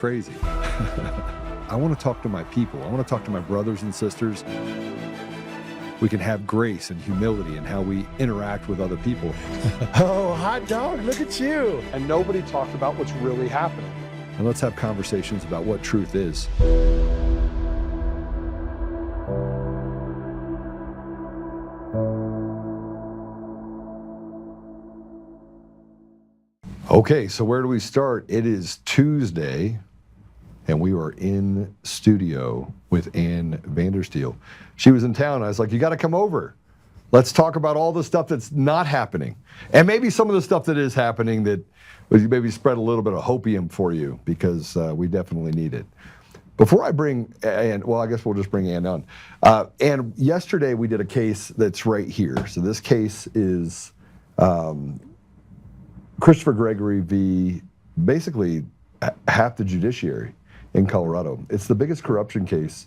Crazy. I want to talk to my people. I want to talk to my brothers and sisters. We can have grace and humility in how we interact with other people. Oh, hot dog, look at you. And nobody talked about what's really happening. And let's have conversations about what truth is. Okay, so where do we start? It is Tuesday, and we are in studio with Ann Vandersteel. She was in town. I was like, you got to come over. Let's talk about all the stuff that's not happening. And maybe some of the stuff that is happening that maybe spread a little bit of hopium for you, because we definitely need it. Before I bring Ann, well, I guess we'll just bring Ann on. And yesterday we did a case that's right here. So this case is Christopher Gregory v. basically half the judiciary in Colorado. It's the biggest corruption case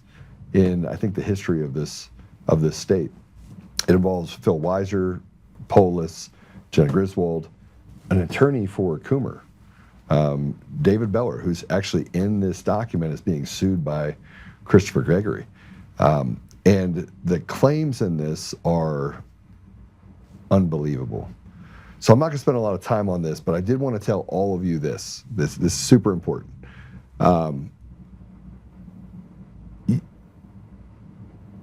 in, I think, the history of this state. It involves Phil Weiser, Polis, Jenna Griswold, an attorney for Coomer, David Beller, who's actually in this document, is being sued by Christopher Gregory. And the claims in this are unbelievable. So I'm not going to spend a lot of time on this, but I did want to tell all of you this. This is super important.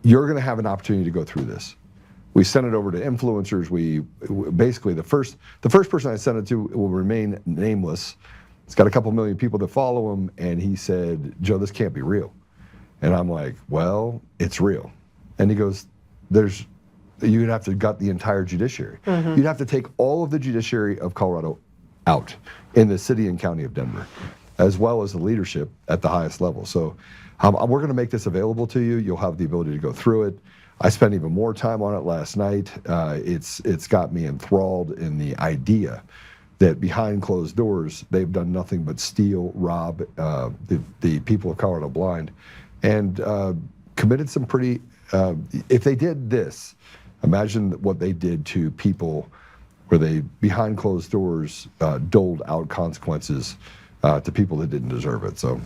You're going to have an opportunity to go through this. We sent it over to influencers. We basically, the first person I sent it to will remain nameless. It's got a couple million people that follow him, and he said, Joe, this can't be real. And I'm like, well, it's real. And he goes, you'd have to gut the entire judiciary. Mm-hmm. You'd have to take all of the judiciary of Colorado out in the city and county of Denver, as well as the leadership at the highest level. So we're going to make this available to you. You'll have the ability to go through it. I spent even more time on it last night. It's got me enthralled in the idea that behind closed doors, they've done nothing but steal, rob the people of Colorado blind, and committed some pretty, if they did this, imagine what they did to people where they, behind closed doors, doled out consequences to people that didn't deserve it. So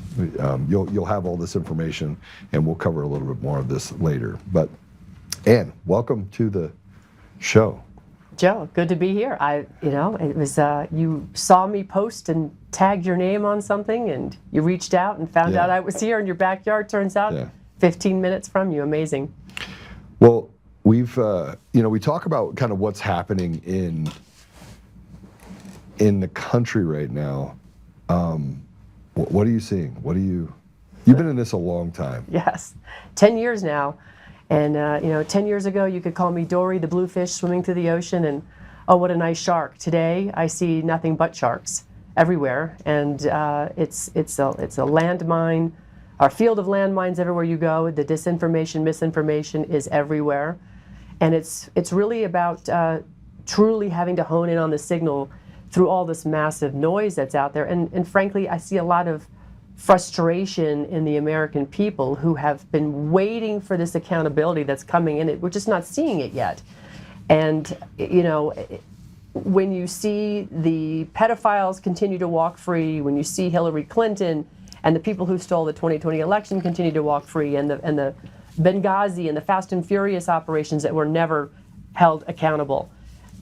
you'll have all this information, and we'll cover a little bit more of this later. But Ann, welcome to the show. Joe, good to be here. It was you saw me post and tagged your name on something, and you reached out and found out I was here in your backyard. Turns out, 15 minutes from you. Amazing. Well, we've we talk about kind of what's happening in the country right now. What are you seeing? You've been in this a long time. Yes, 10 years now. And 10 yeyears ago, you could call me Dory, the bluefish swimming through the ocean, and oh, what a nice shark. Today, I see nothing but sharks everywhere, and it's a landmine, our field of landmines everywhere you go. The disinformation, misinformation is everywhere, and it's really about truly having to hone in on the signal through all this massive noise that's out there. And frankly, I see a lot of frustration in the American people who have been waiting for this accountability that's coming in. We're just not seeing it yet. And, when you see the pedophiles continue to walk free, when you see Hillary Clinton and the people who stole the 2020 election continue to walk free, and the Benghazi and the Fast and Furious operations that were never held accountable,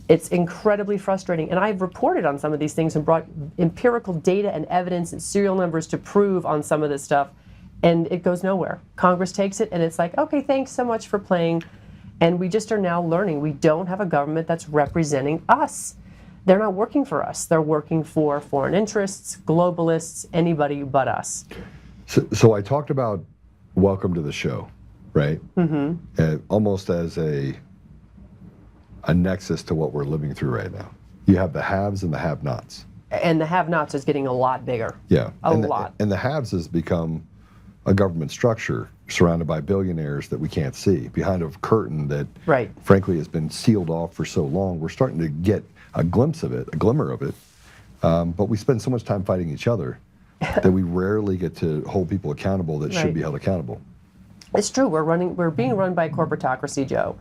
it's incredibly frustrating. And I've reported on some of these things and brought empirical data and evidence and serial numbers to prove on some of this stuff, and it goes nowhere. Congress takes it, and it's like, okay, thanks so much for playing. And we just are now learning we don't have a government that's representing us. They're not working for us. They're working for foreign interests, globalists, anybody but us. So I talked about welcome to the show, right? Mm-hmm. Almost as a nexus to what we're living through right now. You have the haves and the have-nots. And the have-nots is getting a lot bigger. Yeah. A lot. And the haves has become a government structure surrounded by billionaires that we can't see, behind a curtain that, frankly, has been sealed off for so long. We're starting to get a glimpse of it, a glimmer of it, but we spend so much time fighting each other that we rarely get to hold people accountable that should be held accountable. It's true. We're being run by corporatocracy, Joe.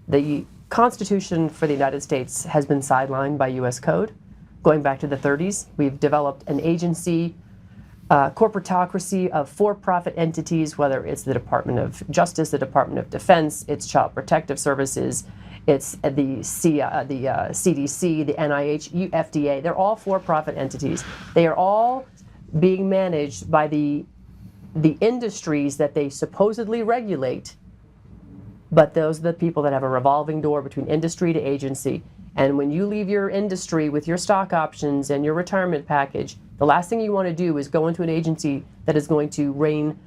The Constitution for the United States has been sidelined by U.S. Code going back to the 30s. We've developed an agency corporatocracy of for-profit entities, whether it's the Department of Justice, the Department of Defense, it's Child Protective Services, it's the CDC, the NIH, FDA. They're all for-profit entities. They are all being managed by the industries that they supposedly regulate, but those are the people that have a revolving door between industry to agency. And when you leave your industry with your stock options and your retirement package, the last thing you want to do is go into an agency that is going to rain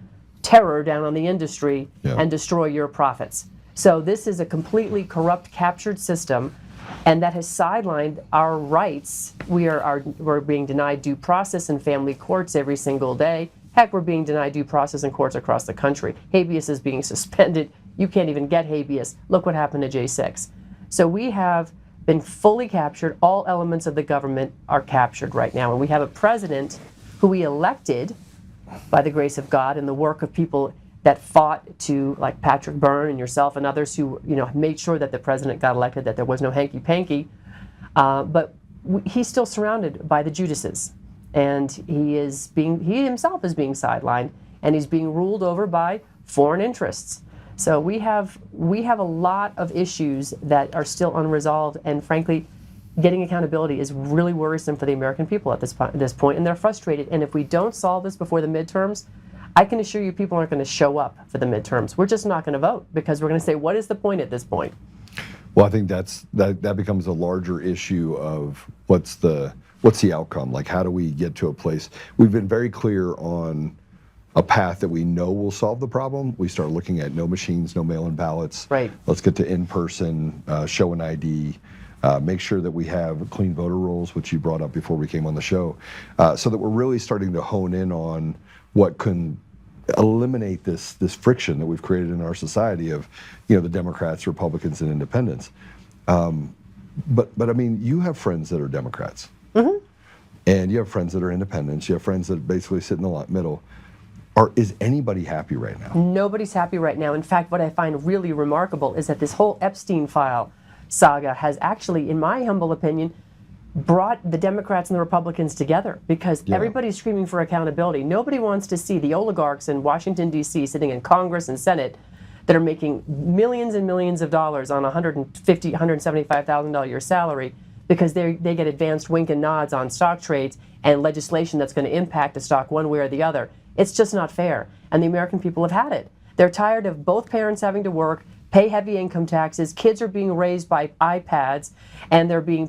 terror down on the industry and destroy your profits. So this is a completely corrupt, captured system, and that has sidelined our rights. We're being denied due process in family courts every single day. Heck, we're being denied due process in courts across the country. Habeas is being suspended. You can't even get habeas. Look what happened to J6. So we have been fully captured. All elements of the government are captured right now. And we have a president who we elected by the grace of God and the work of people that fought to, like Patrick Byrne and yourself and others who, made sure that the president got elected, that there was no hanky-panky. But he's still surrounded by the Judases. And he himself is being sidelined, and he's being ruled over by foreign interests. So we have a lot of issues that are still unresolved, and frankly, getting accountability is really worrisome for the American people at this point, and they're frustrated. And if we don't solve this before the midterms, I can assure you people aren't going to show up for the midterms. We're just not going to vote because we're going to say, what is the point at this point? Well, I think that becomes a larger issue of what's the outcome? Like, how do we get to a place? We've been very clear on a path that we know will solve the problem. We start looking at no machines, no mail-in ballots. Right. Let's get to in-person, show an ID, make sure that we have clean voter rolls, which you brought up before we came on the show, so that we're really starting to hone in on what can eliminate this friction that we've created in our society of, the Democrats, Republicans, and independents. But I mean, you have friends that are Democrats. Mm-hmm. And you have friends that are independents. You have friends that basically sit in the middle. Is anybody happy right now? Nobody's happy right now. In fact, what I find really remarkable is that this whole Epstein file saga has actually, in my humble opinion, brought the Democrats and the Republicans together because everybody's screaming for accountability. Nobody wants to see the oligarchs in Washington, D.C. sitting in Congress and Senate that are making millions and millions of dollars on $150,000, $175,000 a year salary because they get advanced wink and nods on stock trades and legislation that's going to impact the stock one way or the other. It's just not fair. And the American people have had it. They're tired of both parents having to work, pay heavy income taxes. Kids are being raised by iPads, and they're being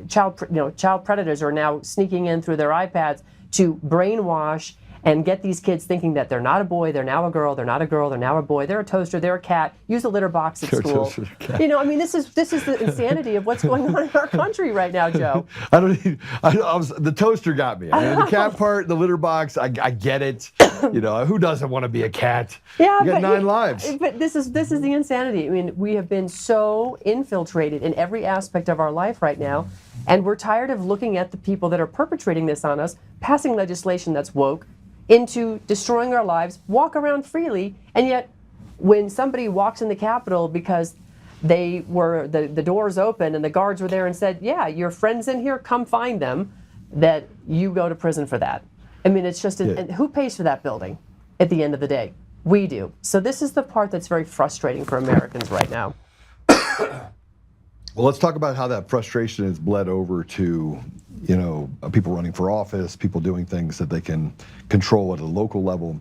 child predators are now sneaking in through their iPads to brainwash and get these kids thinking that they're not a boy, they're now a girl, they're not a girl, they're now a boy, they're a toaster, they're a cat, use a litter box at school. This is the insanity of what's going on in our country right now, Joe. The toaster got me. I mean, the cat part, the litter box, I get it. Who doesn't want to be a cat? Yeah, you got 9 lives. But this is the insanity. I mean, we have been so infiltrated in every aspect of our life right now, and we're tired of looking at the people that are perpetrating this on us, passing legislation that's woke, into destroying our lives, walk around freely, and yet when somebody walks in the Capitol because the doors open and the guards were there and said, yeah, your friend's in here, come find them, that you go to prison for that. I mean, it's just, and who pays for that building at the end of the day? We do. So this is the part that's very frustrating for Americans right now. Well, let's talk about how that frustration has bled over to, people running for office, people doing things that they can control at a local level.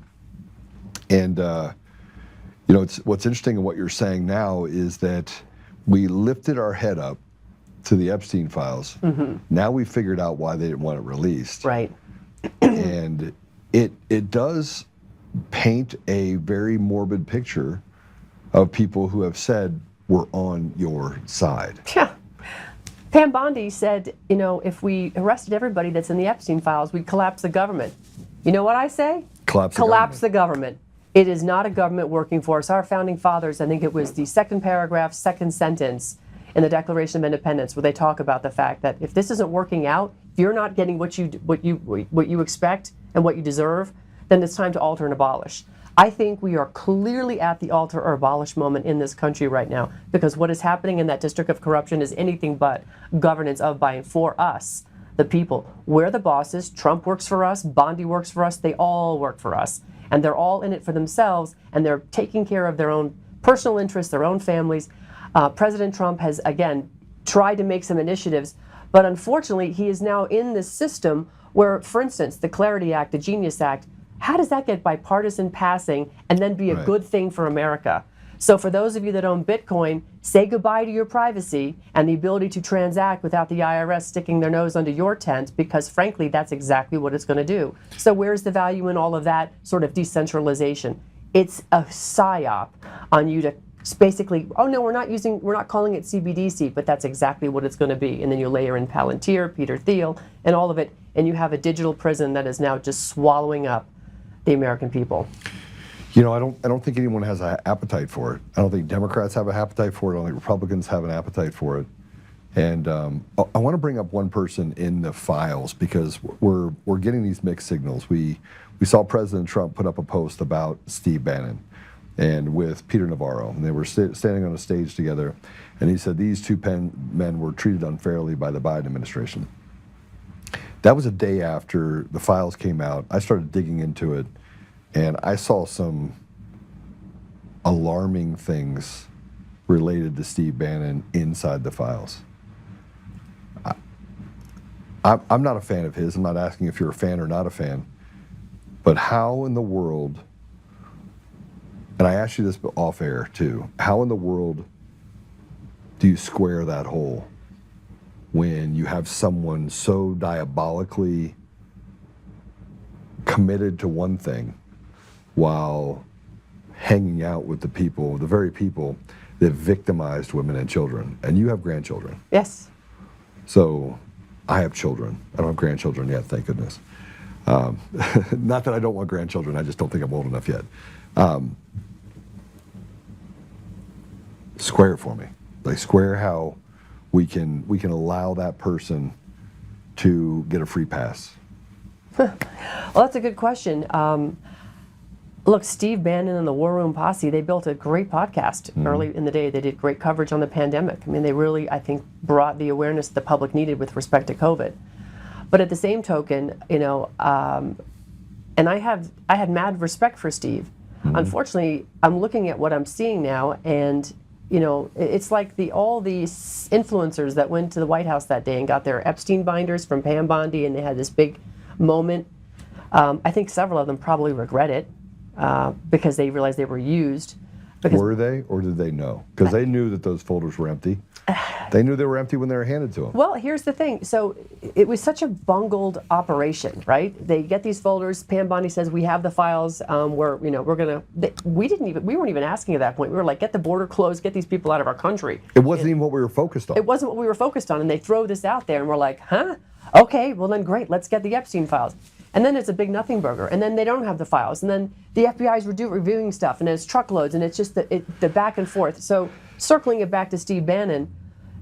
And, what's interesting in what you're saying now is that we lifted our head up to the Epstein files. Mm-hmm. Now we figured out why they didn't want it released. Right. And it does paint a very morbid picture of people who have said, we're on your side. Yeah. Pam Bondi said, if we arrested everybody that's in the Epstein files, we'd collapse the government. You know what I say? Collapse the government. It is not a government working for us. Our founding fathers, I think it was the second paragraph, second sentence in the Declaration of Independence, where they talk about the fact that if this isn't working out, if you're not getting what you expect and what you deserve, then it's time to alter and abolish. I think we are clearly at the alter or abolish moment in this country right now, because what is happening in that district of corruption is anything but governance of, by, and for us, the people. We're the bosses. Trump works for us. Bondi works for us. They all work for us. And they're all in it for themselves, and they're taking care of their own personal interests, their own families. President Trump has, again, tried to make some initiatives, but unfortunately, he is now in this system where, for instance, the Clarity Act, the Genius Act, how does that get bipartisan passing and then be a good thing for America? So for those of you that own Bitcoin, say goodbye to your privacy and the ability to transact without the IRS sticking their nose under your tent, because frankly, that's exactly what it's going to do. So where's the value in all of that sort of decentralization? It's a psyop on you to basically, oh no, we're not calling it CBDC, but that's exactly what it's going to be. And then you layer in Palantir, Peter Thiel, and all of it, and you have a digital prison that is now just swallowing up the American people. You know, I don't think anyone has an appetite for it. I don't think Democrats have an appetite for it. I don't think Republicans have an appetite for it. And I want to bring up one person in the files because we're getting these mixed signals. We saw President Trump put up a post about Steve Bannon and with Peter Navarro, and they were standing on a stage together, and he said these two men were treated unfairly by the Biden administration. That was a day after the files came out. I started digging into it, and I saw some alarming things related to Steve Bannon inside the files. I'm not a fan of his. I'm not asking if you're a fan or not a fan. But how in the world, and I asked you this off air too, how in the world do you square that hole when you have someone so diabolically committed to one thing while hanging out with the people, the very people that victimized women and children? And you have grandchildren. Yes. So I have children. I don't have grandchildren yet, thank goodness. Not that I don't want grandchildren, I just don't think I'm old enough yet. Square it for me. Like, square how we can allow that person to get a free pass. Well, that's a good question. Look, Steve Bannon and the War Room Posse, they built a great podcast early in the day. They did great coverage on the pandemic. I mean, they really, I think, brought the awareness the public needed with respect to COVID. But at the same token, you know, and I had mad respect for Steve. Unfortunately, I'm looking at what I'm seeing now, and you know, it's like all these influencers that went to the White House that day and got their Epstein binders from Pam Bondi, and they had this big moment. I think several of them probably regret it because they realized they were used. Were they, or did they know? Because they knew that those folders were empty. They knew they were empty when they were handed to them. Well, here's the thing. So it was such a bungled operation, right? They get these folders. Pam Bondi says, we have the files. We're gonna. We weren't even asking at that point. We were like, get the border closed, get these people out of our country. It wasn't even what we were focused on. It wasn't what we were focused on, and they throw this out there, and we're like, huh? Okay, well then great. Let's get the Epstein files. And then it's a big nothing burger, and then they don't have the files, and then the FBI's reviewing stuff, and it's truckloads, and it's just the back and forth. So circling it back to Steve Bannon,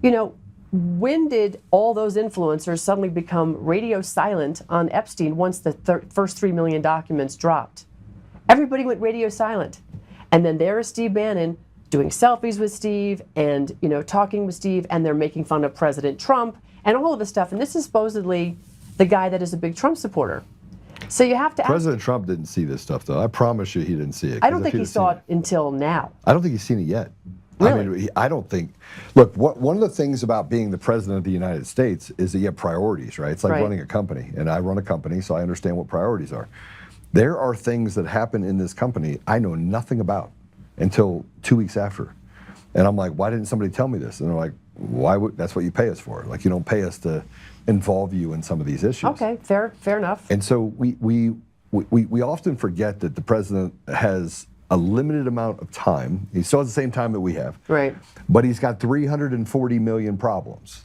you know, when did all those influencers suddenly become radio silent on Epstein once the first 3 million documents dropped? Everybody went radio silent, and then there is Steve Bannon doing selfies with Steve, and you know, talking with Steve, and they're making fun of President Trump and all of this stuff. And this is supposedly the guy that is a big Trump supporter. So you have to ask. President Trump didn't see this stuff, though. I promise you he didn't see it. I don't think he saw it until now. I don't think he's seen it yet. Really? I mean, I don't think. Look, one of the things about being the president of the United States is that you have priorities, right? It's like running a company, and I run a company, so I understand what priorities are. There are things that happen in this company I know nothing about until 2 weeks after. And I'm like, why didn't somebody tell me this? And they're like, why would, that's what you pay us for. Like, you don't pay us to involve you in some of these issues. Okay, fair enough. And so we often forget that the president has a limited amount of time. He still has the same time that we have. Right. But he's got 340 million problems.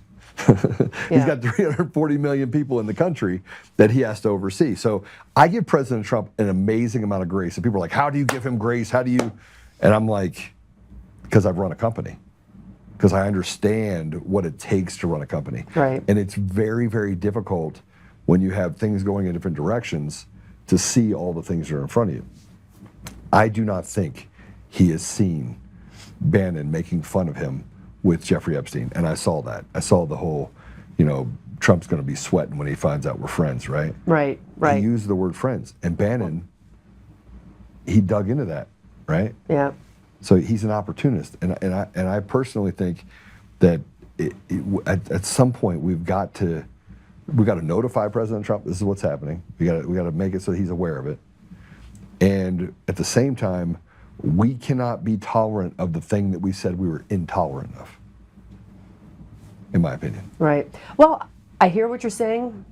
He's got 340 million people in the country that he has to oversee. So I give President Trump an amazing amount of grace. And people are like, how do you give him grace? How do you? And I'm like, because I've run a company. Because I understand what it takes to run a company. Right. And it's very, very difficult when you have things going in different directions to see all the things that are in front of you. I do not think he has seen Bannon making fun of him with Jeffrey Epstein. And I saw that. I saw the whole, you know, Trump's going to be sweating when he finds out we're friends, right? Right. He used the word friends, and Bannon, he dug into that, right? Yeah. So he's an opportunist, and I personally think that at some point we've got to notify President Trump this is what's happening. We got to make it so he's aware of it, and at the same time, we cannot be tolerant of the thing that we said we were intolerant of. In my opinion. Right. Well, I hear what you're saying,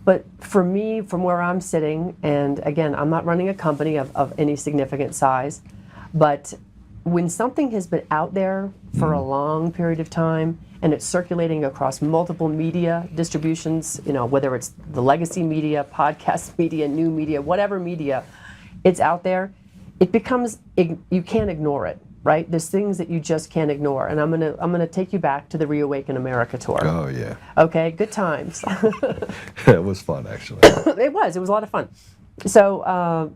but for me, from where I'm sitting, and again, I'm not running a company of any significant size, but when something has been out there for a long period of time and it's circulating across multiple media distributions, whether it's the legacy media, podcast media, new media, whatever media, it's out there, it becomes, you can't ignore it. Right? There's things that you just can't ignore. And I'm gonna take you back to the Reawaken America tour. Oh yeah. Okay, good times. It was fun, actually. It was a lot of fun. So,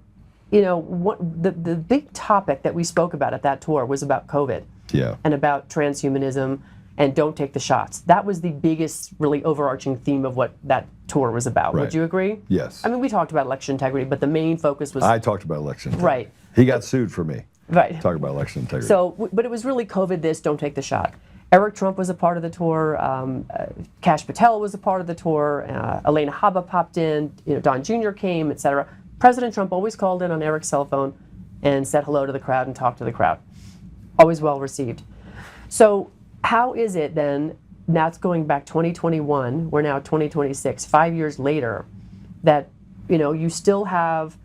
the big topic that we spoke about at that tour was about COVID. Yeah. And about transhumanism and don't take the shots. That was the biggest, really overarching theme of what that tour was about. Right. Would you agree? Yes. I mean, we talked about election integrity, but the main focus was... I talked about election integrity. Right. He got sued for me. Right. Talk about election integrity. So, but it was really COVID this, don't take the shot. Eric Trump was a part of the tour. Kash Patel was a part of the tour. Elena Habba popped in. Don Jr. came, etc. President Trump always called in on Eric's cell phone and said hello to the crowd and talked to the crowd. Always well received. So how is it then, that's going back 2021, we're now 2026, 5 years later, that you still have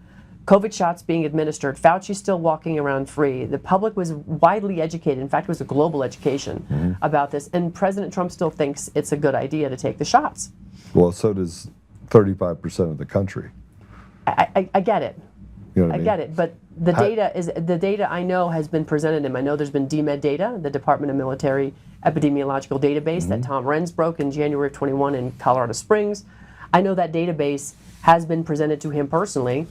COVID shots being administered, Fauci still walking around free. The public was widely educated. In fact, it was a global education about this. And President Trump still thinks it's a good idea to take the shots. Well, so does 35% of the country. I get it. You know what I mean? get it. But the data I know has been presented to him. I know there's been DMED data, the Department of Military Epidemiological Database that Tom Renz broke in January of 21 in Colorado Springs. I know that database has been presented to him personally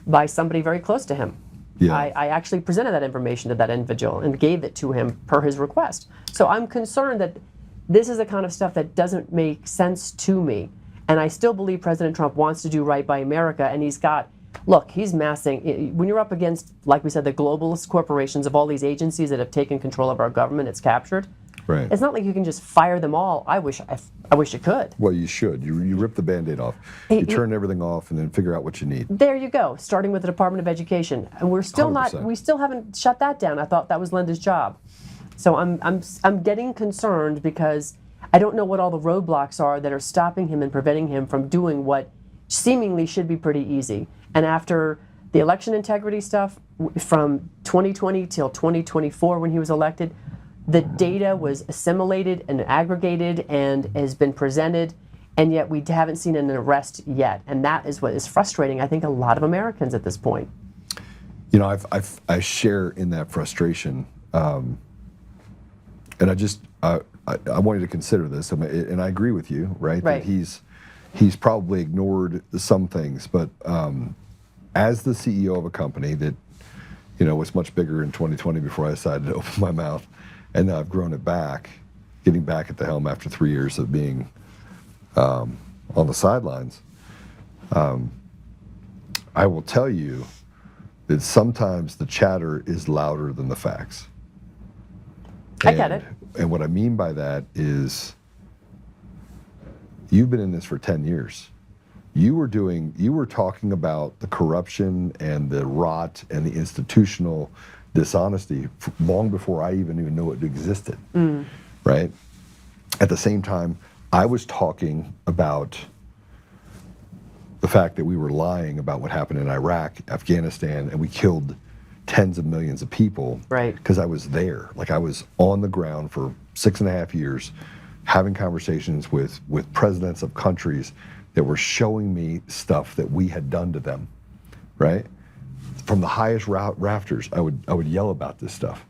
by somebody very close to him. Yeah. I actually presented that information to that individual and gave it to him per his request. So I'm concerned that this is the kind of stuff that doesn't make sense to me. And I still believe President Trump wants to do right by America, and he's massing, when you're up against, like we said, the globalist corporations of all these agencies that have taken control of our government, it's captured. Right. It's not like you can just fire them all. I wish you could. Well, you should. You rip the Band-Aid off. You turn everything off and then figure out what you need. There you go. Starting with the Department of Education, and we still haven't shut that down. I thought that was Linda's job. So I'm getting concerned because I don't know what all the roadblocks are that are stopping him and preventing him from doing what seemingly should be pretty easy. And after the election integrity stuff from 2020 till 2024 when he was elected, the data was assimilated and aggregated and has been presented, and yet we haven't seen an arrest yet. And that is what is frustrating, I think, a lot of Americans at this point. I share in that frustration, and I want you to consider this, and I agree with you, right? Right. That he's probably ignored some things, but as the CEO of a company that was much bigger in 2020 before I decided to open my mouth, and now I've grown it back, getting back at the helm after 3 years of being on the sidelines. I will tell you that sometimes the chatter is louder than the facts. I get it. And what I mean by that is, you've been in this for 10 years. You were talking about the corruption and the rot and the institutional dishonesty long before I even knew it existed, right? At the same time, I was talking about the fact that we were lying about what happened in Iraq, Afghanistan, and we killed tens of millions of people. Right. Because I was there. Like, I was on the ground for 6.5 years, having conversations with presidents of countries that were showing me stuff that we had done to them, right? From the highest rafters, I would yell about this stuff,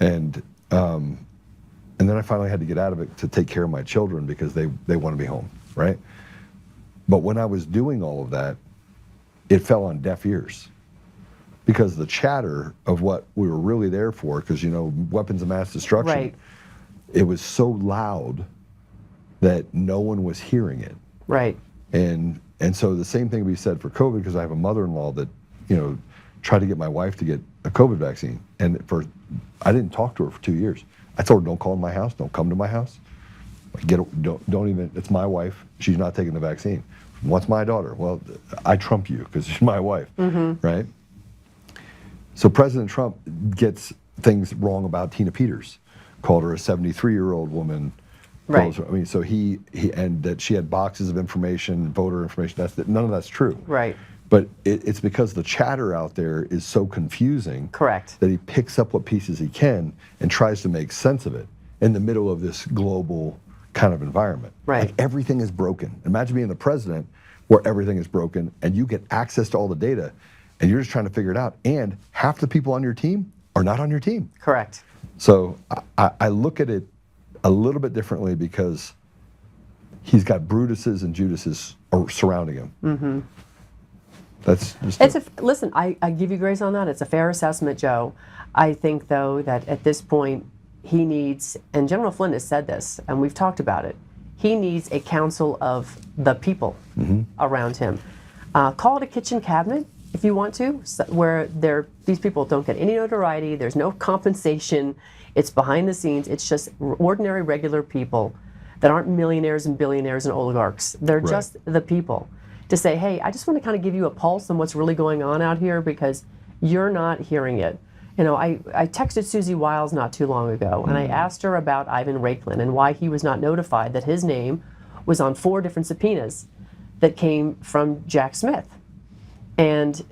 and then I finally had to get out of it to take care of my children because they want to be home, right? But when I was doing all of that, it fell on deaf ears because the chatter of what we were really there for, because weapons of mass destruction, Right. It was so loud that no one was hearing it. Right. And so the same thing we said for COVID, because I have a mother-in-law that, tried to get my wife to get a COVID vaccine. And I didn't talk to her for 2 years. I told her, don't call in my house, don't come to my house. Don't even, it's my wife, she's not taking the vaccine. What's my daughter? Well, I trump you because she's my wife, right? So President Trump gets things wrong about Tina Peters, called her a 73-year-old woman. Right. I mean, so he and that she had boxes of information, voter information. None of that's true. Right. But it's because the chatter out there is so confusing. Correct. That he picks up what pieces he can and tries to make sense of it in the middle of this global kind of environment. Right. Like everything is broken. Imagine being the president where everything is broken and you get access to all the data and you're just trying to figure it out. And half the people on your team are not on your team. Correct. So I look at it a little bit differently because he's got Brutuses and Judases surrounding him. That's just listen, I give you grace on that. It's a fair assessment, Joe. I think, though, that at this point he needs, and General Flynn has said this, and we've talked about it, he needs a council of the people around him. Call it a kitchen cabinet if you want to, where these people don't get any notoriety, there's no compensation, it's behind the scenes, it's just ordinary, regular people that aren't millionaires and billionaires and oligarchs. They're just the people. To say, hey, I just want to kind of give you a pulse on what's really going on out here because you're not hearing it. I texted Susie Wiles not too long ago, and I asked her about Ivan Raiklin and why he was not notified that his name was on 4 different subpoenas that came from Jack Smith. And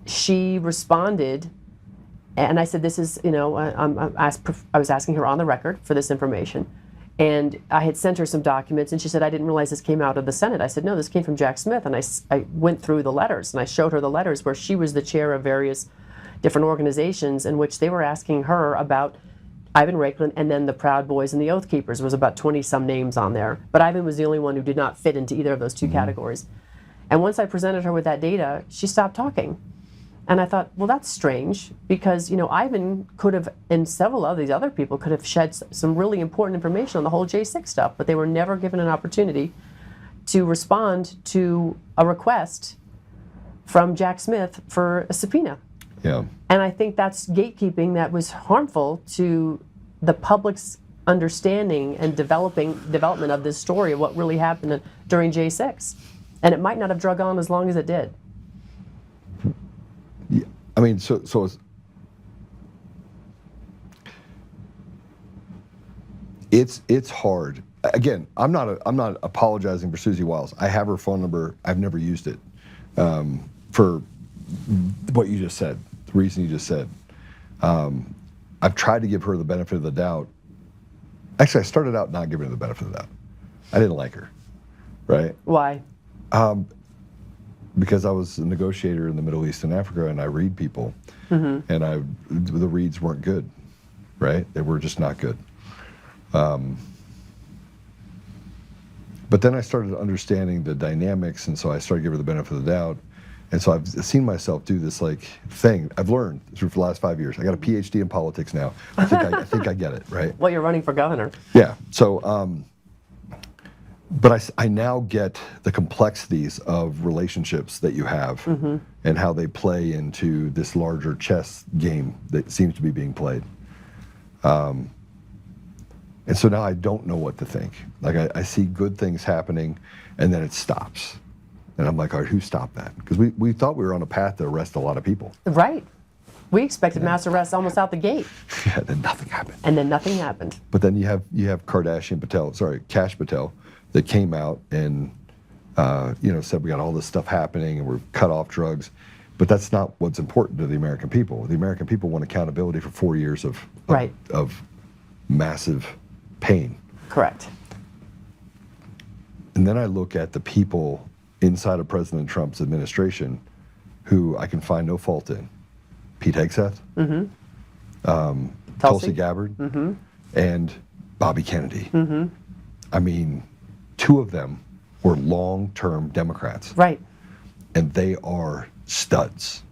she responded, and I said, this is, I was asking her on the record for this information. And I had sent her some documents, and she said, I didn't realize this came out of the Senate. I said, no, this came from Jack Smith. And I went through the letters, and I showed her the letters where she was the chair of various different organizations in which they were asking her about Ivan Raiklin and then the Proud Boys and the Oath Keepers. There was about 20-some names on there. But Ivan was the only one who did not fit into either of those 2 categories. And once I presented her with that data, she stopped talking. And I thought, well, that's strange because, Ivan could have, and several of these other people could have shed some really important information on the whole J6 stuff, but they were never given an opportunity to respond to a request from Jack Smith for a subpoena. Yeah. And I think that's gatekeeping that was harmful to the public's understanding and development of this story of what really happened during J6. And it might not have drug on as long as it did. Yeah, I mean, so it's hard. Again, I'm not apologizing for Susie Wiles. I have her phone number. I've never used it for what you just said, the reason you just said. I've tried to give her the benefit of the doubt. Actually, I started out not giving her the benefit of the doubt. I didn't like her, right? Why? Because I was a negotiator in the Middle East and Africa, and I read people, and the reads weren't good, right? They were just not good. But then I started understanding the dynamics, and so I started giving her the benefit of the doubt. And so I've seen myself do this thing. I've learned through the last 5 years. I got a PhD in politics now. I think I get it, right? Well, you're running for governor. Yeah. So, but I now get the complexities of relationships that you have and how they play into this larger chess game that seems to be being played. And so now I don't know what to think. I see good things happening, and then it stops. And I'm like, all right, who stopped that? Because we thought we were on a path to arrest a lot of people. Right. We expected mass arrests almost out the gate. Yeah, then nothing happened. And then nothing happened. But then you have Kash Patel, that came out and said we got all this stuff happening and we're cut off drugs. But that's not what's important to the American people. The American people want accountability for 4 years of massive pain. Correct. And then I look at the people inside of President Trump's administration who I can find no fault in. Pete Hegseth, Tulsi Gabbard, and Bobby Kennedy. I mean, 2 of them were long-term Democrats. Right. And they are studs.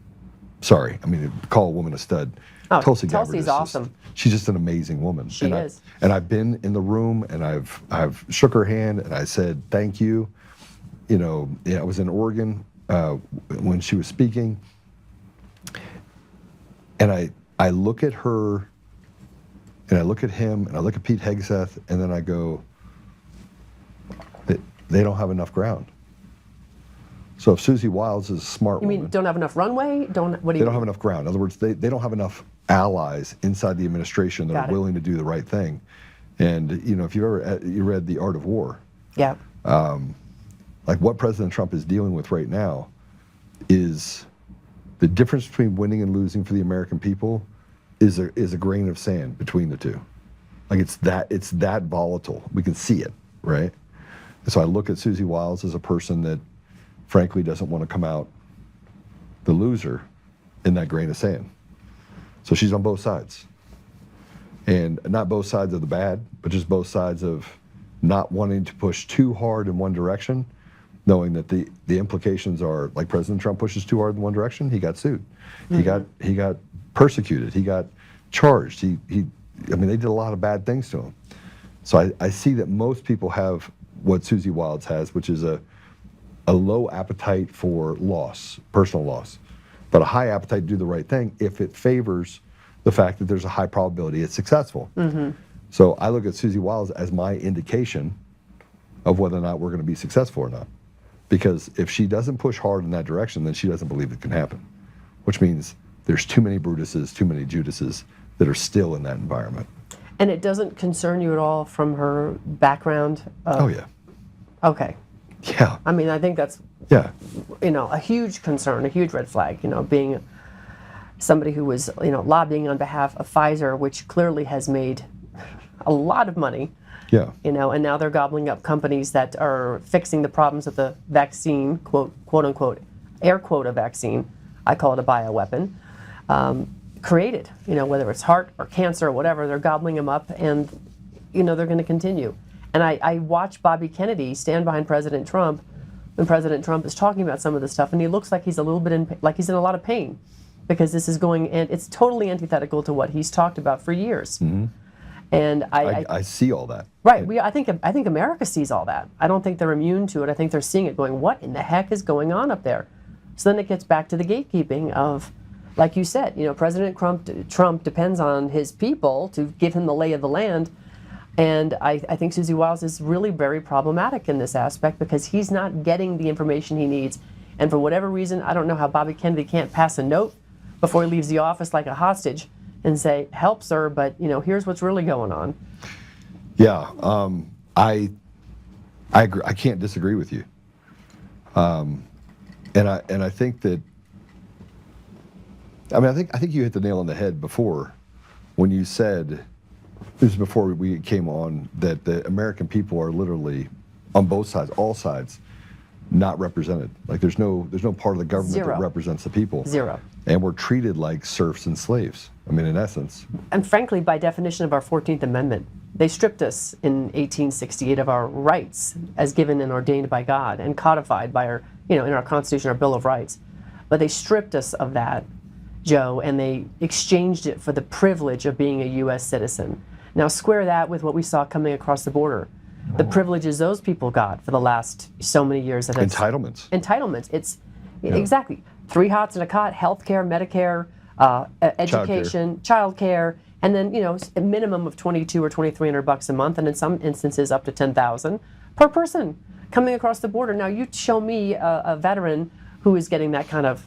sorry, I mean, call a woman a stud. Oh, Tulsi Gabbard Tulsi's is just- awesome. she's just an amazing woman. She and is. And I've been in the room, and I've shook her hand, and I said thank you. You know, I was in Oregon when she was speaking, and I look at her, and I look at him, and I look at Pete Hegseth, and then I go, they don't have enough ground. So if Susie Wiles is a smart You woman, mean don't have enough runway? What do you they don't have enough ground. In other words, they don't have enough allies inside the administration that Got are it. willing to do the right thing. And you know, if you read The Art of War, Yeah. like what President Trump is dealing with right now is the difference between winning and losing for the American people is a grain of sand between the two. Like it's that volatile. We can see it, right? And so I look at Susie Wiles as a person that frankly doesn't want to come out the loser in that grain of sand. So she's on both sides. And not both sides of the bad, but just both sides of not wanting to push too hard in one direction, knowing that the implications are like President Trump pushes too hard in one direction, he got sued. Mm-hmm. He got persecuted, he got charged. I mean, they did a lot of bad things to him. So I see that most people have what Susie Wiles has, which is a low appetite for loss, personal loss, but a high appetite to do the right thing if it favors the fact that there's a high probability it's successful. Mm-hmm. So I look at Susie Wiles as my indication of whether or not we're going to be successful or not. Because if she doesn't push hard in that direction, then she doesn't believe it can happen, which means there's too many Brutuses, too many Judases that are still in that environment. And it doesn't concern you at all from her background? Oh, yeah. Okay. Yeah. I mean, I think that's, Yeah. you know, a huge concern, a huge red flag, you know, being somebody who was, you know, lobbying on behalf of Pfizer, which clearly has made a lot of money. Yeah. You know, and now they're gobbling up companies that are fixing the problems of the vaccine, quote unquote, air quota vaccine, I call it a bioweapon, created, you know, whether it's heart or cancer or whatever, they're gobbling them up and, you know, they're going to continue. And I watch Bobby Kennedy stand behind President Trump when President Trump is talking about some of this stuff, and he looks like he's a little bit like he's in a lot of pain because this is going, and it's totally antithetical to what he's talked about for years. Mm-hmm. And I see all that. Right. I think America sees all that. I don't think they're immune to it. I think they're seeing it going, what in the heck is going on up there? So then it gets back to the gatekeeping of, like you said, you know, President Trump depends on his people to give him the lay of the land. And I think Susie Wiles is really very problematic in this aspect because he's not getting the information he needs. And for whatever reason, I don't know how Bobby Kennedy can't pass a note before he leaves the office like a hostage and say, help, sir, but, you know, here's what's really going on. Yeah, I agree. I can't disagree with you. And I think that, I mean, I think you hit the nail on the head before when you said, this was before we came on, that the American people are literally on both sides, all sides, not represented. Like there's no part of the government Zero. that represents the people. Zero. And we're treated like serfs and slaves. I mean, in essence. And frankly, by definition of our 14th Amendment, they stripped us in 1868 of our rights as given and ordained by God and codified by our, you know, in our Constitution, our Bill of Rights. But they stripped us of that, Joe, and they exchanged it for the privilege of being a U.S. citizen. Now square that with what we saw coming across the border. The privileges those people got for the last so many years. That Entitlements. Entitlements. It's exactly 3 hots and a cot, healthcare, Medicare, education, childcare, and then, you know, a minimum of $2,200 or $2,300 a month, and in some instances up to $10,000 per person coming across the border. Now you show me a veteran who is getting that kind of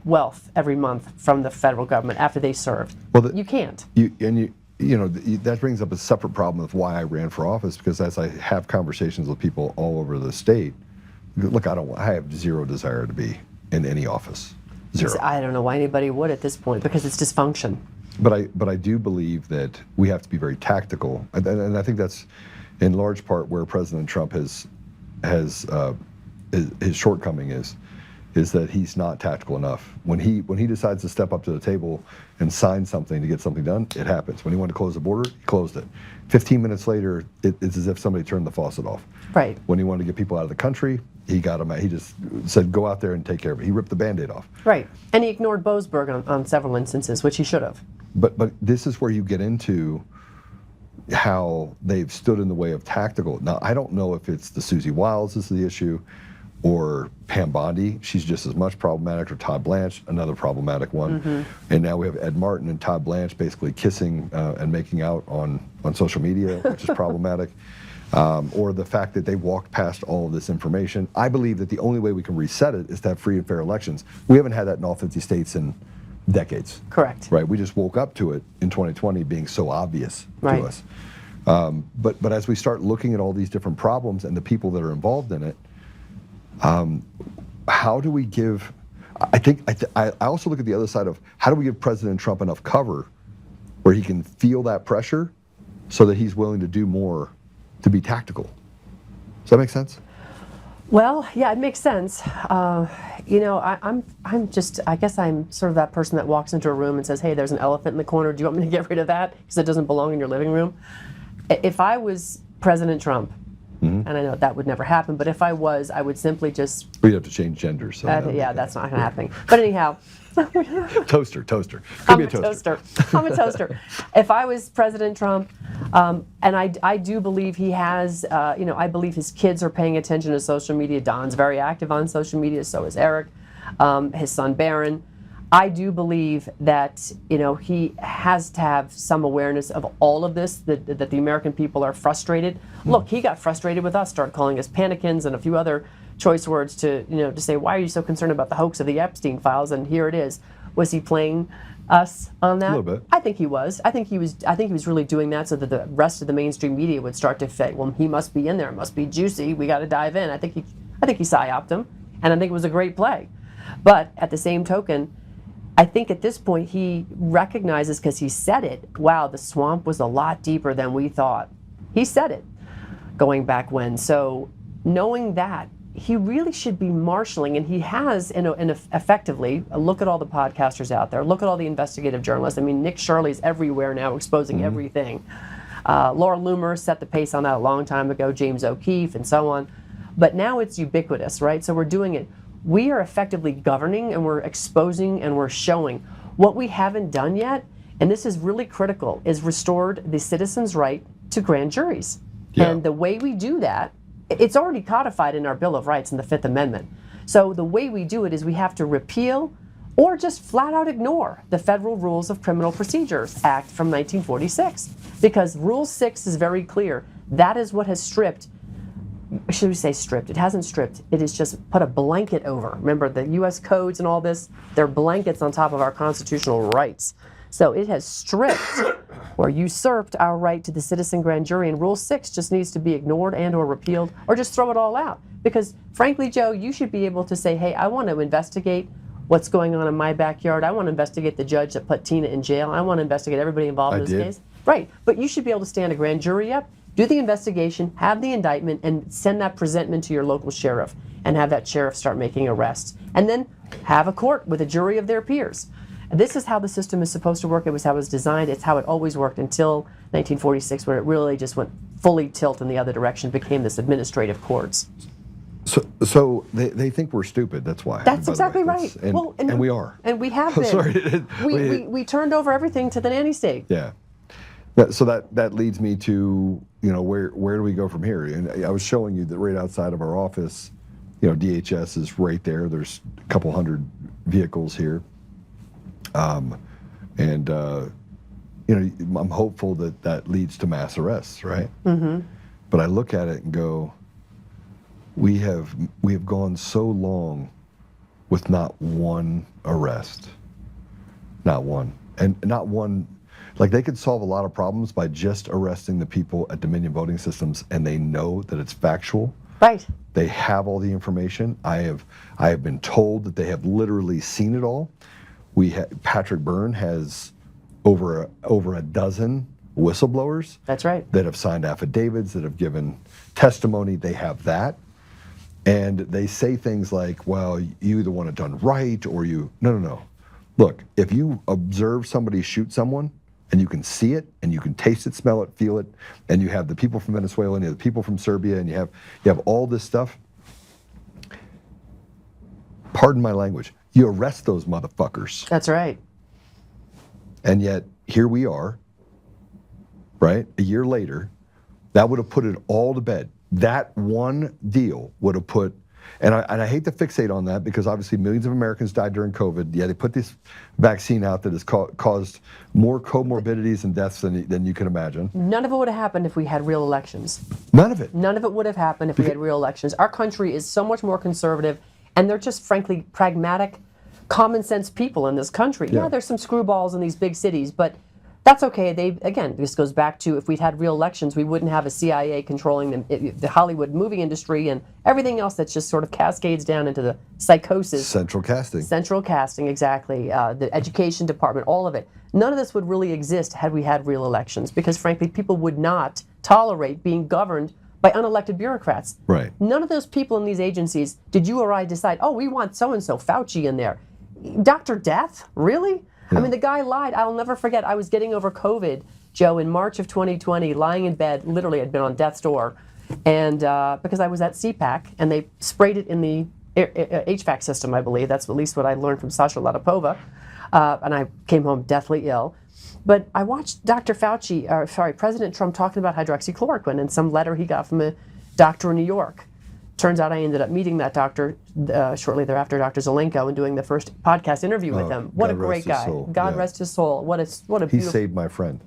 wealth every month from the federal government after they served. Well, you can't. You know, that brings up a separate problem of why I ran for office, because as I have conversations with people all over the state, look, I have zero desire to be in any office. Zero. I don't know why anybody would at this point, because it's dysfunction. But I do believe that we have to be very tactical, and I think that's in large part where President Trump has his shortcoming is that he's not tactical enough. When he decides to step up to the table and sign something to get something done, it happens. When he wanted to close the border, he closed it. 15 minutes later, it's as if somebody turned the faucet off. Right. When he wanted to get people out of the country, he got him. He just said, "Go out there and take care of it." He ripped the Band-Aid off. Right. And he ignored Boasberg on several instances, which he should have. But this is where you get into how they've stood in the way of tactical. Now, I don't know if it's the Susie Wiles is the issue, or Pam Bondi. She's just as much problematic, or Todd Blanche, another problematic one. And now we have Ed Martin and Todd Blanche basically kissing and making out on social media, which is problematic. Or the fact that they walked past all of this information. I believe that the only way we can reset it is to have free and fair elections. We haven't had that in all 50 states in decades. Correct. Right. We just woke up to it in 2020 being so obvious Right. to us. But as we start looking at all these different problems and the people that are involved in it, how do we give? I also look at the other side of how do we give President Trump enough cover where he can feel that pressure so that he's willing to do more to be tactical. Does that make sense? Well, yeah, it makes sense. You know, I guess I'm sort of that person that walks into a room and says, hey, there's an elephant in the corner. Do you want me to get rid of that? Because it doesn't belong in your living room. If I was President Trump, and I know that would never happen, but if I was, I would simply just... We have to change genders. So yeah, that's not going to happen. But anyhow... Toaster. I'm a toaster. I'm a toaster. If I was President Trump, and I do believe he has, you know, I believe his kids are paying attention to social media. Don's very active on social media, so is Eric, his son Barron. I do believe that, you know, he has to have some awareness of all of this, that the American people are frustrated. Look, he got frustrated with us, started calling us panicans and a few other choice words to, you know, to say, why are you so concerned about the hoax of the Epstein files? And here it is. Was he playing us on that? A little bit. I think he was. I think he was really doing that so that the rest of the mainstream media would start to say, well, he must be in there. It must be juicy. We got to dive in. I think he psyoped him, and I think it was a great play. But at the same token, I think at this point he recognizes, because he said it, wow, the swamp was a lot deeper than we thought. He said it going back when. So knowing that, he really should be marshaling, and he has, effectively. Look at all the podcasters out there. Look at all the investigative journalists. I mean, Nick Shirley's everywhere now, exposing everything. Laura Loomer set the pace on that a long time ago, James O'Keefe, and so on. But now it's ubiquitous, right? So we're doing it. We are effectively governing, and we're exposing, and we're showing. What we haven't done yet, and this is really critical, is restored the citizens' right to grand juries. Yeah. And the way we do that, it's already codified in our Bill of Rights in the Fifth Amendment. So the way we do it is we have to repeal or just flat out ignore the Federal Rules of Criminal Procedures Act from 1946. Because Rule 6 is very clear. That is what has stripped, should we say stripped? It hasn't stripped. It has just put a blanket over. Remember, the U.S. codes and all this, they're blankets on top of our constitutional rights. So it has stripped or usurped our right to the citizen grand jury, and Rule 6 just needs to be ignored and or repealed, or just throw it all out. Because frankly, Joe, you should be able to say, hey, I want to investigate what's going on in my backyard. I want to investigate the judge that put Tina in jail. I want to investigate everybody involved in this case. Right, but you should be able to stand a grand jury up, do the investigation, have the indictment, and send that presentment to your local sheriff, and have that sheriff start making arrests. And then have a court with a jury of their peers. This is how the system is supposed to work. It was how it was designed. It's how it always worked until 1946, where it really just went fully tilt in the other direction, became this administrative courts. So they think we're stupid. That's why. That's exactly right. And we are. And we have been. Sorry. We turned over everything to the nanny state. Yeah. So that leads me to, you know, where do we go from here? And I was showing you that right outside of our office, you know, DHS is right there. There's a couple hundred vehicles here. You know, I'm hopeful that leads to mass arrests, right? Mm-hmm. But I look at it and go, we have gone so long with not one arrest, not one, and not one. Like, they could solve a lot of problems by just arresting the people at Dominion Voting Systems, and they know that it's factual. Right. They have all the information. I have been told that they have literally seen it all. Patrick Byrne has over a dozen whistleblowers. That's right. That have signed affidavits, that have given testimony. They have that. And they say things like, well, you either want it done right or you... No. Look, if you observe somebody shoot someone, and you can see it, and you can taste it, smell it, feel it, and you have the people from Venezuela, and you have the people from Serbia, and you have all this stuff, pardon my language, you arrest those motherfuckers. That's right. And yet, here we are, right? A year later, that would have put it all to bed. That one deal would have put, and I hate to fixate on that because obviously millions of Americans died during COVID. Yeah, they put this vaccine out that has caused more comorbidities and deaths than you can imagine. None of it would have happened if we had real elections. None of it. None of it would have happened if we had real elections. Our country is so much more conservative, and they're just frankly pragmatic, common sense people in this country. Yeah, there's some screwballs in these big cities, but that's okay. This goes back to if we'd had real elections, we wouldn't have a CIA controlling the Hollywood movie industry and everything else that just sort of cascades down into the psychosis. Central casting. Central casting, exactly. The education department, all of it. None of this would really exist had we had real elections because, frankly, people would not tolerate being governed by unelected bureaucrats. Right. None of those people in these agencies, did you or I decide, oh, we want so-and-so, Fauci in there. Dr. Death? Really? I mean, the guy lied. I'll never forget. I was getting over COVID, Joe, in March of 2020, lying in bed. Literally, I'd been on death's door. And because I was at CPAC, and they sprayed it in the HVAC system, I believe. That's at least what I learned from Sasha Latapova. And I came home deathly ill. But I watched President Trump talking about hydroxychloroquine in some letter he got from a doctor in New York. Turns out I ended up meeting that doctor shortly thereafter, Dr. Zelenko, and doing the first podcast interview with him. What a great guy. God rest his soul. What a beautiful. He saved my friend.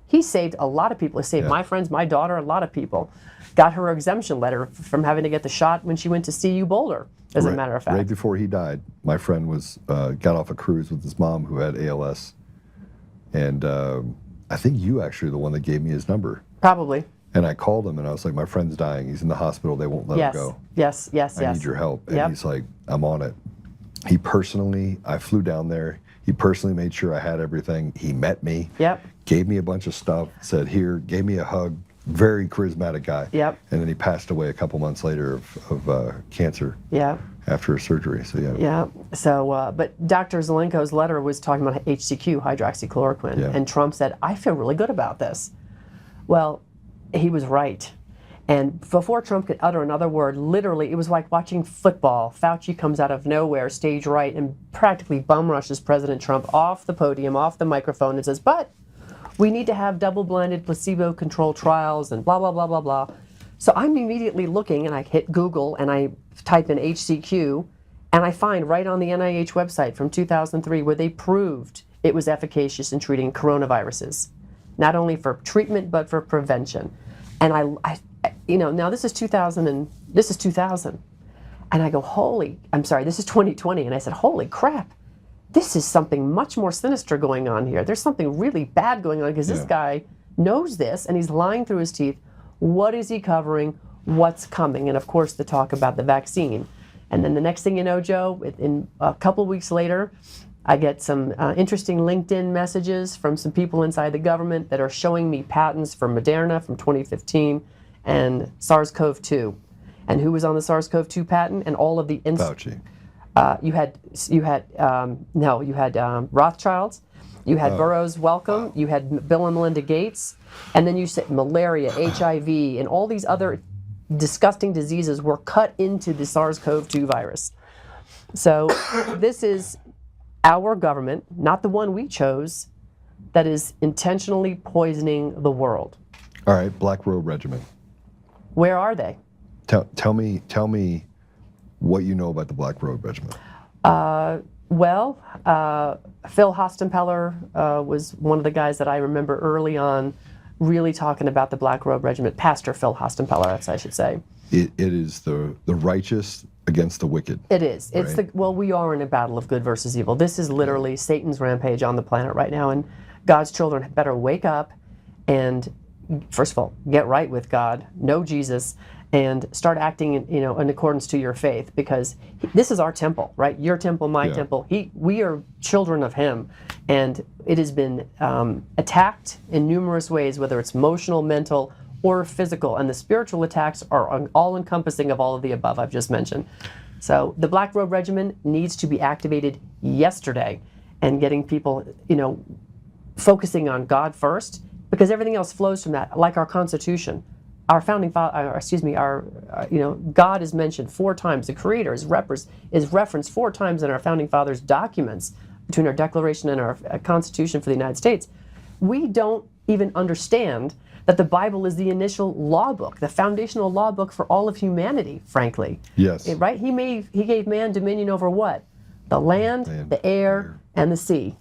He saved a lot of people. He saved my friends, my daughter, a lot of people. Got her exemption letter from having to get the shot when she went to CU Boulder, as a matter of fact. Right before he died, my friend got off a cruise with his mom who had ALS. And I think you actually are the one that gave me his number. Probably. And I called him and I was like, my friend's dying. He's in the hospital. They won't let him go. Yes. I need your help. And he's like, I'm on it. I flew down there. He personally made sure I had everything. He met me. Gave me a bunch of stuff, said here, gave me a hug. Very charismatic guy. And then he passed away a couple months later of cancer. After a surgery. So So, but Dr. Zelenko's letter was talking about HCQ, hydroxychloroquine. And Trump said, I feel really good about this. Well, he was right. And before Trump could utter another word, literally, it was like watching football. Fauci comes out of nowhere, stage right, and practically bum rushes President Trump off the podium, off the microphone, and says, but we need to have double-blinded, placebo-controlled trials, and blah, blah, blah, blah, blah. So I'm immediately looking, and I hit Google, and I type in HCQ, and I find right on the NIH website from 2003 where they proved it was efficacious in treating coronaviruses, not only for treatment, but for prevention. And I now this is 2000, and I go, this is 2020, and I said, holy crap, this is something much more sinister going on here. There's something really bad going on because this guy knows this, and he's lying through his teeth. What is he covering? What's coming? And of course, the talk about the vaccine. And then the next thing you know, Joe, in a couple weeks later, I get some interesting LinkedIn messages from some people inside the government that are showing me patents for Moderna from 2015 and SARS-CoV-2. And who was on the SARS-CoV-2 patent? And all of the Fauci. You had Rothschilds, you had Burroughs Wellcome, you had Bill and Melinda Gates, and then you said malaria, HIV, and all these other disgusting diseases were cut into the SARS-CoV-2 virus. So this is our government, not the one we chose, that is intentionally poisoning the world. All right, Black Robe Regiment. Where are they? Tell me what you know about the Black Robe Regiment. Phil Hostenpeller was one of the guys that I remember early on really talking about the Black Robe Regiment. Pastor Phil Hostenpeller, as I should say. It is the righteous against the wicked. It is. Right? It's we are in a battle of good versus evil. This is literally Satan's rampage on the planet right now, and God's children better wake up and, first of all, get right with God, know Jesus, and start acting in accordance to your faith, because this is our temple, right? Your temple, my temple. We are children of Him, and it has been attacked in numerous ways, whether it's emotional, mental, or physical, and the spiritual attacks are all-encompassing of all of the above I've just mentioned. So the Black Robe Regiment needs to be activated yesterday, and getting people, focusing on God first, because everything else flows from that, like our Constitution. our founding father, God is mentioned 4 times. The Creator is referenced 4 times in our founding fathers' documents, between our Declaration and our Constitution for the United States. We don't even understand that the Bible is the initial law book, the foundational law book for all of humanity, frankly. Yes. Right? He gave man dominion over what? The land, the air, and the sea.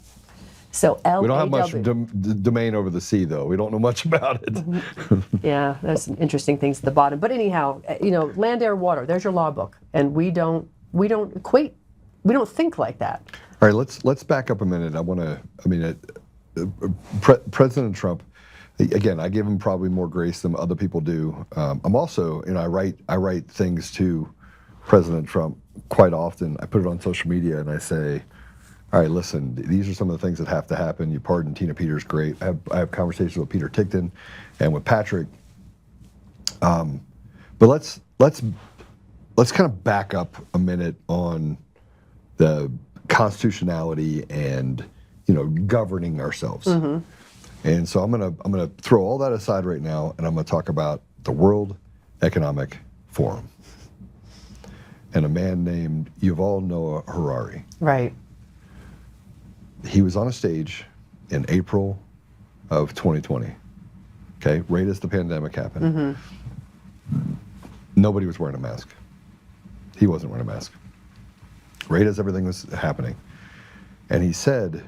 So L-A-W. We don't have much domain over the sea, though. We don't know much about it. Yeah, there's some interesting things at the bottom. But anyhow, land, air, water. There's your law book, and we don't think like that. All right, let's back up a minute. President Trump. Again, I give him probably more grace than other people do. I'm also, I write things to President Trump quite often. I put it on social media and I say, all right, listen, these are some of the things that have to happen. You pardon Tina Peters, great. I have conversations with Peter Tickton and with Patrick. But let's kind of back up a minute on the constitutionality and governing ourselves. Mm-hmm. And so I'm gonna throw all that aside right now, and I'm gonna talk about the World Economic Forum and a man named Yuval Noah Harari. Right. He was on a stage in April of 2020, okay, right as the pandemic happened. Mm-hmm. Nobody was wearing a mask. He wasn't wearing a mask. Right as everything was happening. And he said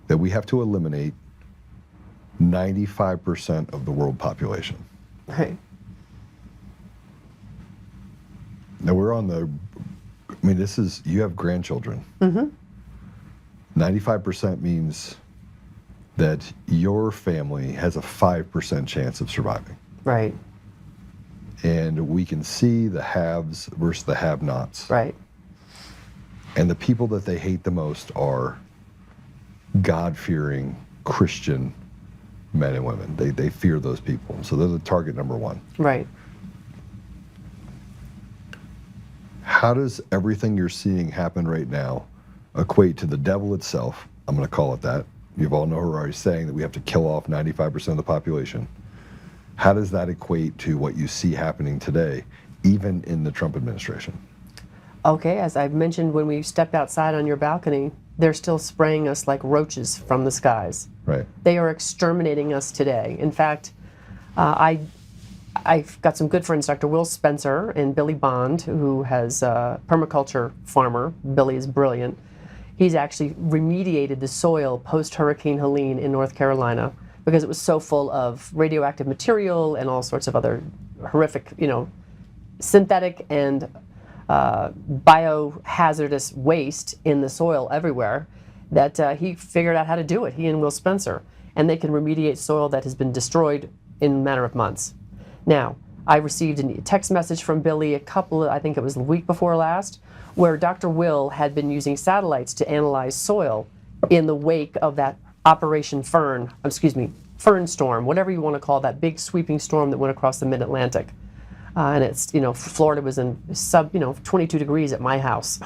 that we have to eliminate 95% of the world population. Right. Now you have grandchildren. Mm-hmm. 95% means that your family has a 5% chance of surviving. Right. And we can see the haves versus the have-nots. Right. And the people that they hate the most are God-fearing Christian men and women. They fear those people. So they're the target number one. Right. How does everything you're seeing happen right now equate to the devil itself? I'm going to call it that. You've all know Harari saying that we have to kill off 95% of the population. How does that equate to what you see happening today, even in the Trump administration? Okay, as I mentioned when we stepped outside on your balcony, they're still spraying us like roaches from the skies. Right. They are exterminating us today. In fact, I've got some good friends, Dr. Will Spencer and Billy Bond, who has a permaculture farmer. Billy is brilliant. He's actually remediated the soil post-Hurricane Helene in North Carolina because it was so full of radioactive material and all sorts of other horrific, synthetic and biohazardous waste in the soil everywhere that he figured out how to do it, he and Will Spencer. And they can remediate soil that has been destroyed in a matter of months. Now, I received a text message from Billy I think it was the week before last, where Dr. Will had been using satellites to analyze soil in the wake of that Operation Fern storm, whatever you want to call that big sweeping storm that went across the mid-Atlantic. And it's, Florida was in 22 degrees at my house,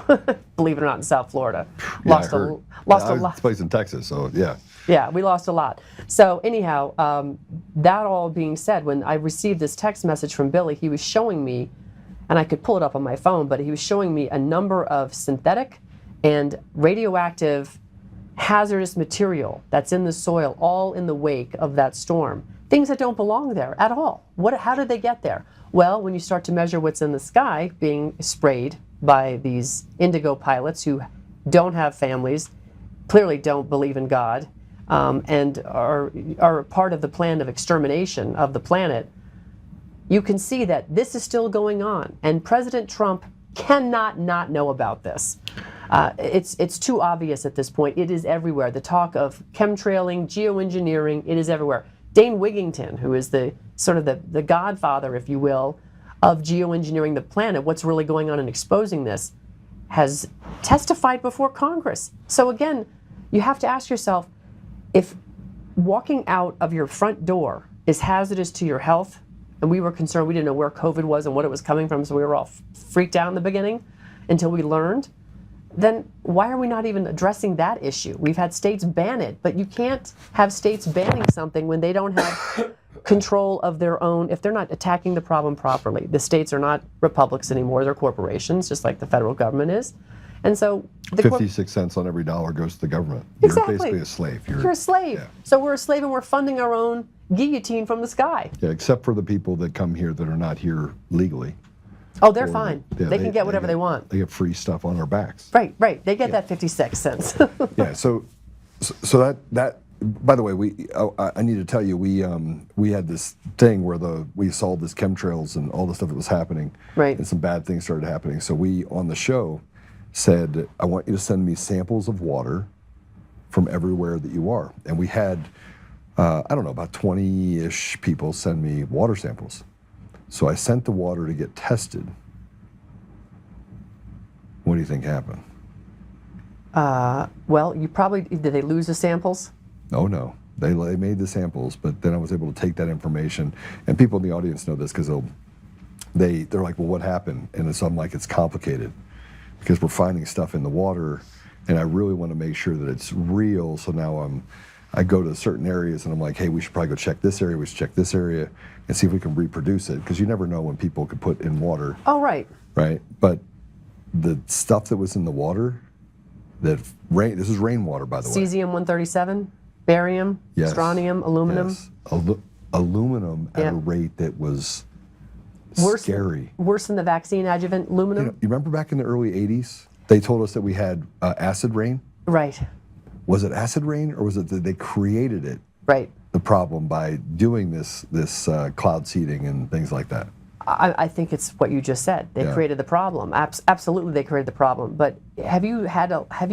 believe it or not, in South Florida. Lost a lot. This place in Texas, so yeah. Yeah, we lost a lot. So anyhow, that all being said, when I received this text message from Billy, he was showing me, and I could pull it up on my phone, but he was showing me a number of synthetic and radioactive hazardous material that's in the soil, all in the wake of that storm. Things that don't belong there at all. How did they get there? Well, when you start to measure what's in the sky being sprayed by these indigo pilots who don't have families, clearly don't believe in God, and are part of the plan of extermination of the planet, you can see that this is still going on. And President Trump cannot not know about this. It's too obvious at this point. It is everywhere. The talk of chemtrailing, geoengineering, it is everywhere. Dane Wigington, who is the godfather, if you will, of geoengineering the planet, what's really going on in exposing this, has testified before Congress. So again, you have to ask yourself, if walking out of your front door is hazardous to your health, and we were concerned, we didn't know where COVID was and what it was coming from, so we were all freaked out in the beginning until we learned. then why are we not even addressing that issue? We've had states ban it, but you can't have states banning something when they don't have control of their own, if they're not attacking the problem properly. The states are not republics anymore, they're corporations, just like the federal government is. And so 56 cents on every dollar goes to the government. Exactly. You're basically a slave. You're a slave. Yeah. So we're a slave and we're funding our own guillotine from the sky. Yeah, except for the people that come here that are not here legally. Oh, they're fine. Yeah, they can get whatever they want. They get free stuff on our backs. Right, right. They get that 56 cents. Yeah. So that. By the way, I need to tell you, we had this thing where we saw this chemtrails and all the stuff that was happening. Right. And some bad things started happening. So we on the show said, I want you to send me samples of water from everywhere that you are. And we had, I don't know, about 20-ish people send me water samples. So I sent the water to get tested. What do you think happened? Well, did they lose the samples? Oh no, they made the samples, but then I was able to take that information, and people in the audience know this because they're like, well, what happened? And so I'm like, it's complicated because we're finding stuff in the water, and I really want to make sure that it's real. So now I go to certain areas and I'm like, hey, we should probably go check this area, we should check this area, and see if we can reproduce it, because you never know when people could put in water. Oh, right. Right, but the stuff that was in the water, this is rainwater, by the way. Cesium-137, barium, Yes. strontium, aluminum. Yes. Aluminum at a rate that was scary. Worse than the vaccine adjuvant aluminum? You remember back in the early 80s, they told us that we had acid rain? Right, Was it acid rain, or was it that they created it, right. the problem, by doing this cloud seeding and things like that? I think it's what you just said. They created the problem. Absolutely, they created the problem. But have you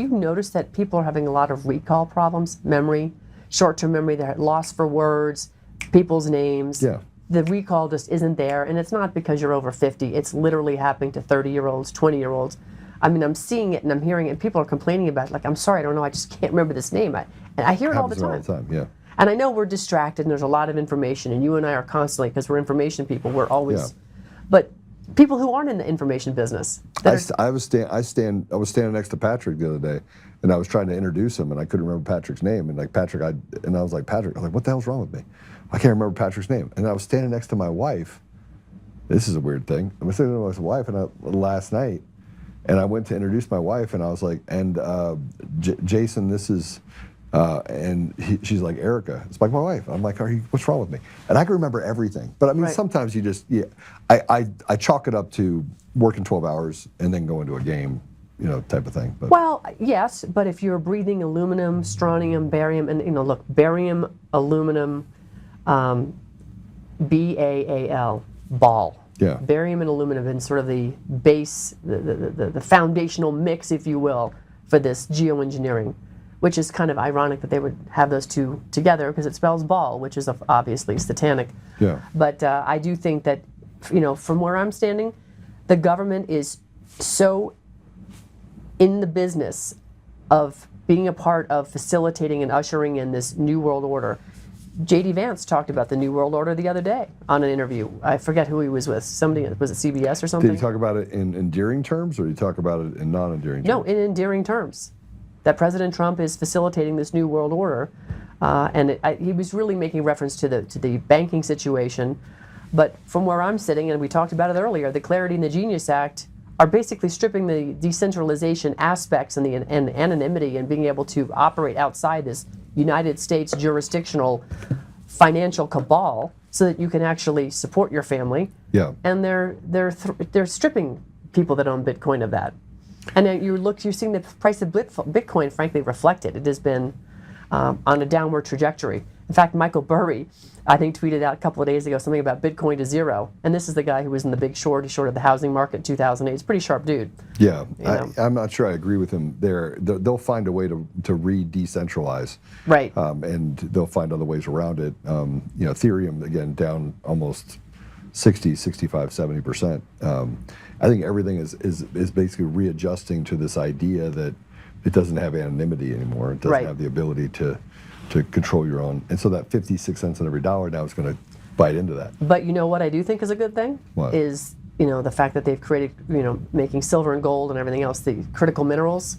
noticed that people are having a lot of recall problems? Memory, short-term memory, they're lost for words, people's names. Yeah. The recall just isn't there, and it's not because you're over 50. It's literally happening to 30-year-olds, 20-year-olds. I mean, I'm seeing it and I'm hearing it, and people are complaining about it. Like, I'm sorry, I don't know, I just can't remember this name. And I hear it all the time. All the time, yeah. And I know we're distracted and there's a lot of information, and you and I are constantly, because we're information people, we're always, Yeah. but people who aren't in the information business. I was standing next to Patrick the other day, and I was trying to introduce him, and I couldn't remember Patrick's name. And like Patrick, I was like, what the hell's wrong with me? I can't remember Patrick's name. And I was standing next to my wife. This is a weird thing. I was standing next to my wife last night, and I went to introduce my wife, and I was like, and Jason, this is. She's like, Erica. It's like my wife. I'm like, what's wrong with me? And I can remember everything. But I mean, sometimes you just, I chalk it up to working 12 hours and then going to a game, type of thing. But. Well, yes, but if you're breathing aluminum, strontium, barium, and look, barium, aluminum, BAAL, ball. Yeah. Barium and aluminum have been sort of the base, the foundational mix, if you will, for this geoengineering, which is kind of ironic that they would have those two together, because it spells ball, which is obviously satanic. Yeah. But I do think that, from where I'm standing, the government is so in the business of being a part of facilitating and ushering in this new world order. J.D. Vance talked about the new world order the other day on an interview. I forget who he was with. Somebody, was it CBS or something? Did he talk about it in endearing terms, or did he talk about it in non-endearing terms? No, in endearing terms. That President Trump is facilitating this new world order, and he was really making reference to the banking situation. But from where I'm sitting, and we talked about it earlier, the Clarity and the Genius Act are basically stripping the decentralization aspects and the anonymity and being able to operate outside this United States jurisdictional financial cabal, so that you can actually support your family. Yeah. And they're stripping people that own Bitcoin of that. And then you're seeing the price of Bitcoin, frankly, reflected. It has been on a downward trajectory. In fact, Michael Burry, I think, tweeted out a couple of days ago something about Bitcoin to zero. And this is the guy who was in the big short. He shorted the housing market in 2008. He's a pretty sharp dude. Yeah, I'm not sure I agree with him there. They'll find a way to re-decentralize. Right. And they'll find other ways around it. Ethereum, again, down almost 60, 65, 70%. I think everything is basically readjusting to this idea that it doesn't have anonymity anymore. It doesn't have the ability to control your own. And so that 56 cents on every dollar now is going to bite into that. But you know what I do think is a good thing? What? Is the fact that they've created, making silver and gold and everything else, the critical minerals.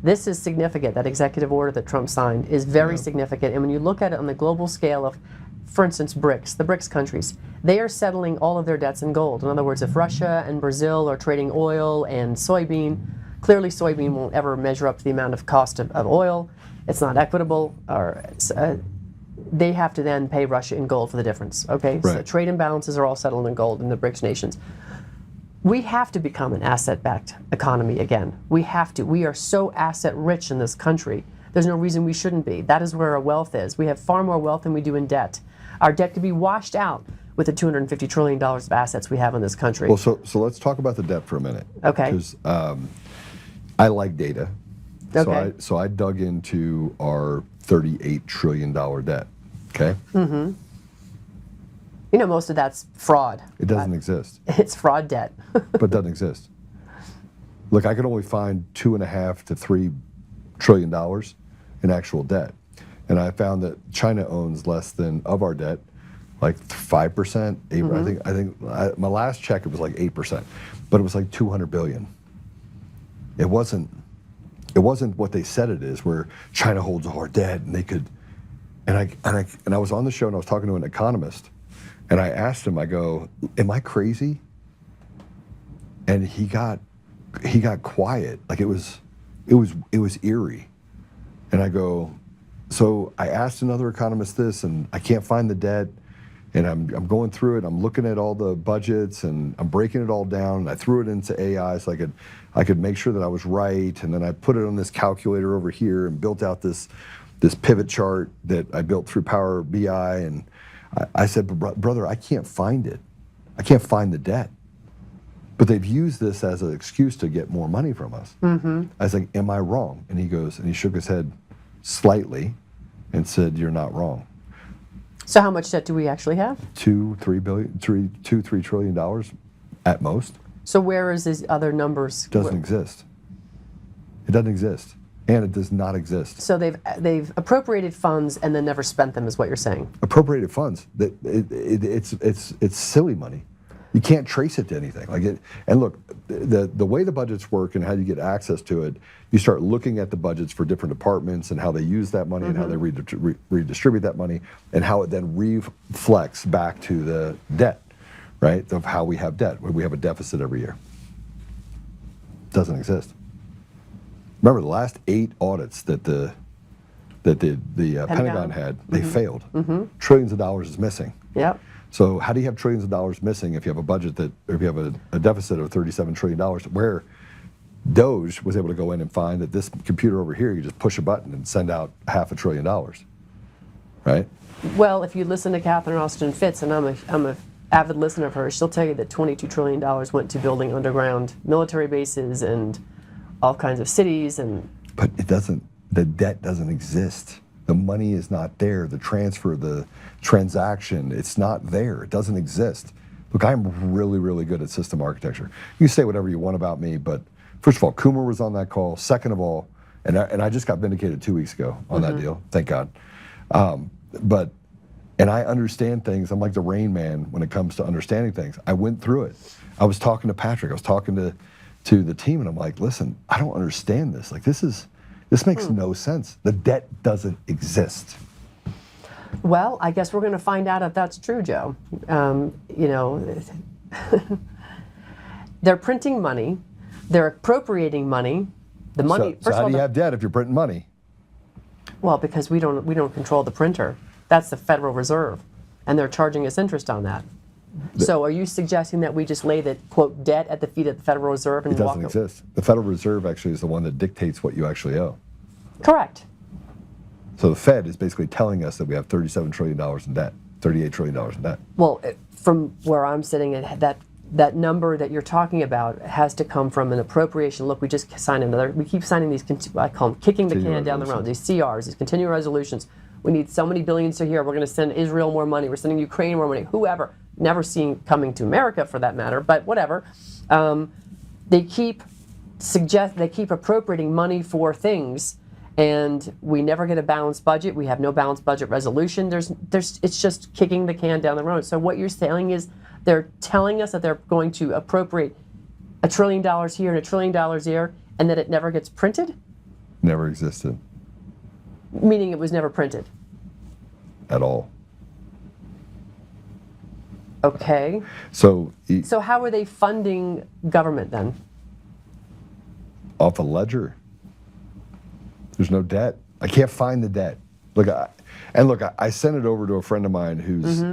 This is significant. That executive order that Trump signed is very significant. And when you look at it on the global scale of, for instance, the BRICS countries, they are settling all of their debts in gold. In other words, if Russia and Brazil are trading oil and soybean, clearly soybean won't ever measure up to the amount of cost of oil. It's not equitable. They have to then pay Russia in gold for the difference. Okay, right. So trade imbalances are all settled in gold in the BRICS nations. We have to become an asset-backed economy again. We have to. We are so asset-rich in this country. There's no reason we shouldn't be. That is where our wealth is. We have far more wealth than we do in debt. Our debt could be washed out with the $250 trillion of assets we have in this country. Well, so let's talk about the debt for a minute. Okay. Because I like data. Okay. So I dug into our $38 trillion debt. Okay. Mm-hmm. Most of that's fraud. It doesn't exist. It's fraud debt. But it doesn't exist. Look, I could only find $2.5 to $3 trillion in actual debt, and I found that China owns less than of our debt, like 5%. 8%. I think my last check it was like 8%, but it was like 200 billion. It wasn't what they said it is, where China holds all our debt and they could. And I was on the show and I was talking to an economist. And I asked him, I go, am I crazy? And he got quiet, like it was eerie. And I go, so I asked another economist this, and I can't find the debt, and I'm going through it. I'm looking at all the budgets, and I'm breaking it all down. And I threw it into AI so I could make sure that I was right. And then I put it on this calculator over here and built out this pivot chart that I built through Power BI. And I said, brother, I can't find it. I can't find the debt. But they've used this as an excuse to get more money from us. Mm-hmm. I was like, am I wrong? And he goes, and he shook his head slightly and said, you're not wrong. So how much debt do we actually have? $3 trillion at most. So where is these other numbers? Doesn't exist. It doesn't exist. And it does not exist. So they've appropriated funds and then never spent them, is what you're saying? Appropriated funds. It's silly money. You can't trace it to anything. And look, the way the budgets work and how you get access to it, you start looking at the budgets for different departments and how they use that money and how they redistribute that money and how it then reflects back to the debt, right? Of how we have debt. We have a deficit every year. Doesn't exist. Remember the last 8 audits that the Pentagon had, they failed. Trillions of dollars is missing. Yep. So how do you have trillions of dollars missing if you have a budget or if you have a deficit of $37 trillion, where Doge was able to go in and find that this computer over here, you just push a button and send out $500 billion, right? Well, if you listen to Catherine Austin Fitts, and I'm a avid listener of hers, she'll tell you that $22 trillion went to building underground military bases and all kinds of cities. But it doesn't, the debt doesn't exist. The money is not there. The transfer, the transaction, it's not there. It doesn't exist. Look, I'm really, really good at system architecture. You can say whatever you want about me, but first of all, Coomer was on that call. Second of all, and I just got vindicated 2 weeks ago on that deal, thank God. And I understand things. I'm like the Rain Man when it comes to understanding things. I went through it. I was talking to Patrick. I was talking to the team, and I'm like, listen, I don't understand this. Like, this makes no sense. The debt doesn't exist. Well, I guess we're going to find out if that's true, Joe. They're printing money. They're appropriating money. The money. So how do you have debt if you're printing money? Well, because we don't control the printer. That's the Federal Reserve, and they're charging us interest on that. So are you suggesting that we just lay the, quote, debt at the feet of the Federal Reserve and walk? It doesn't exist. The Federal Reserve actually is the one that dictates what you actually owe. Correct. So the Fed is basically telling us that we have $37 trillion in debt, $38 trillion in debt. Well, from where I'm sitting, that number that you're talking about has to come from an appropriation. Look, we just signed we keep signing these, I call them kicking the can down the road, these CRs, these continuing resolutions. We need so many billions to here. We're going to send Israel more money. We're sending Ukraine more money. Whoever. Never seen coming to America for that matter, but whatever. They keep appropriating money for things, and we never get a balanced budget. We have no balanced budget resolution. It's just kicking the can down the road. So what you're saying is They're telling us that they're going to appropriate $1 trillion here and $1 trillion there, and that it never gets printed? Never existed Meaning it was never printed. at all. Okay. So So how are they funding government then? off a ledger. There's no debt. I can't find the debt. I sent it over to a friend of mine who's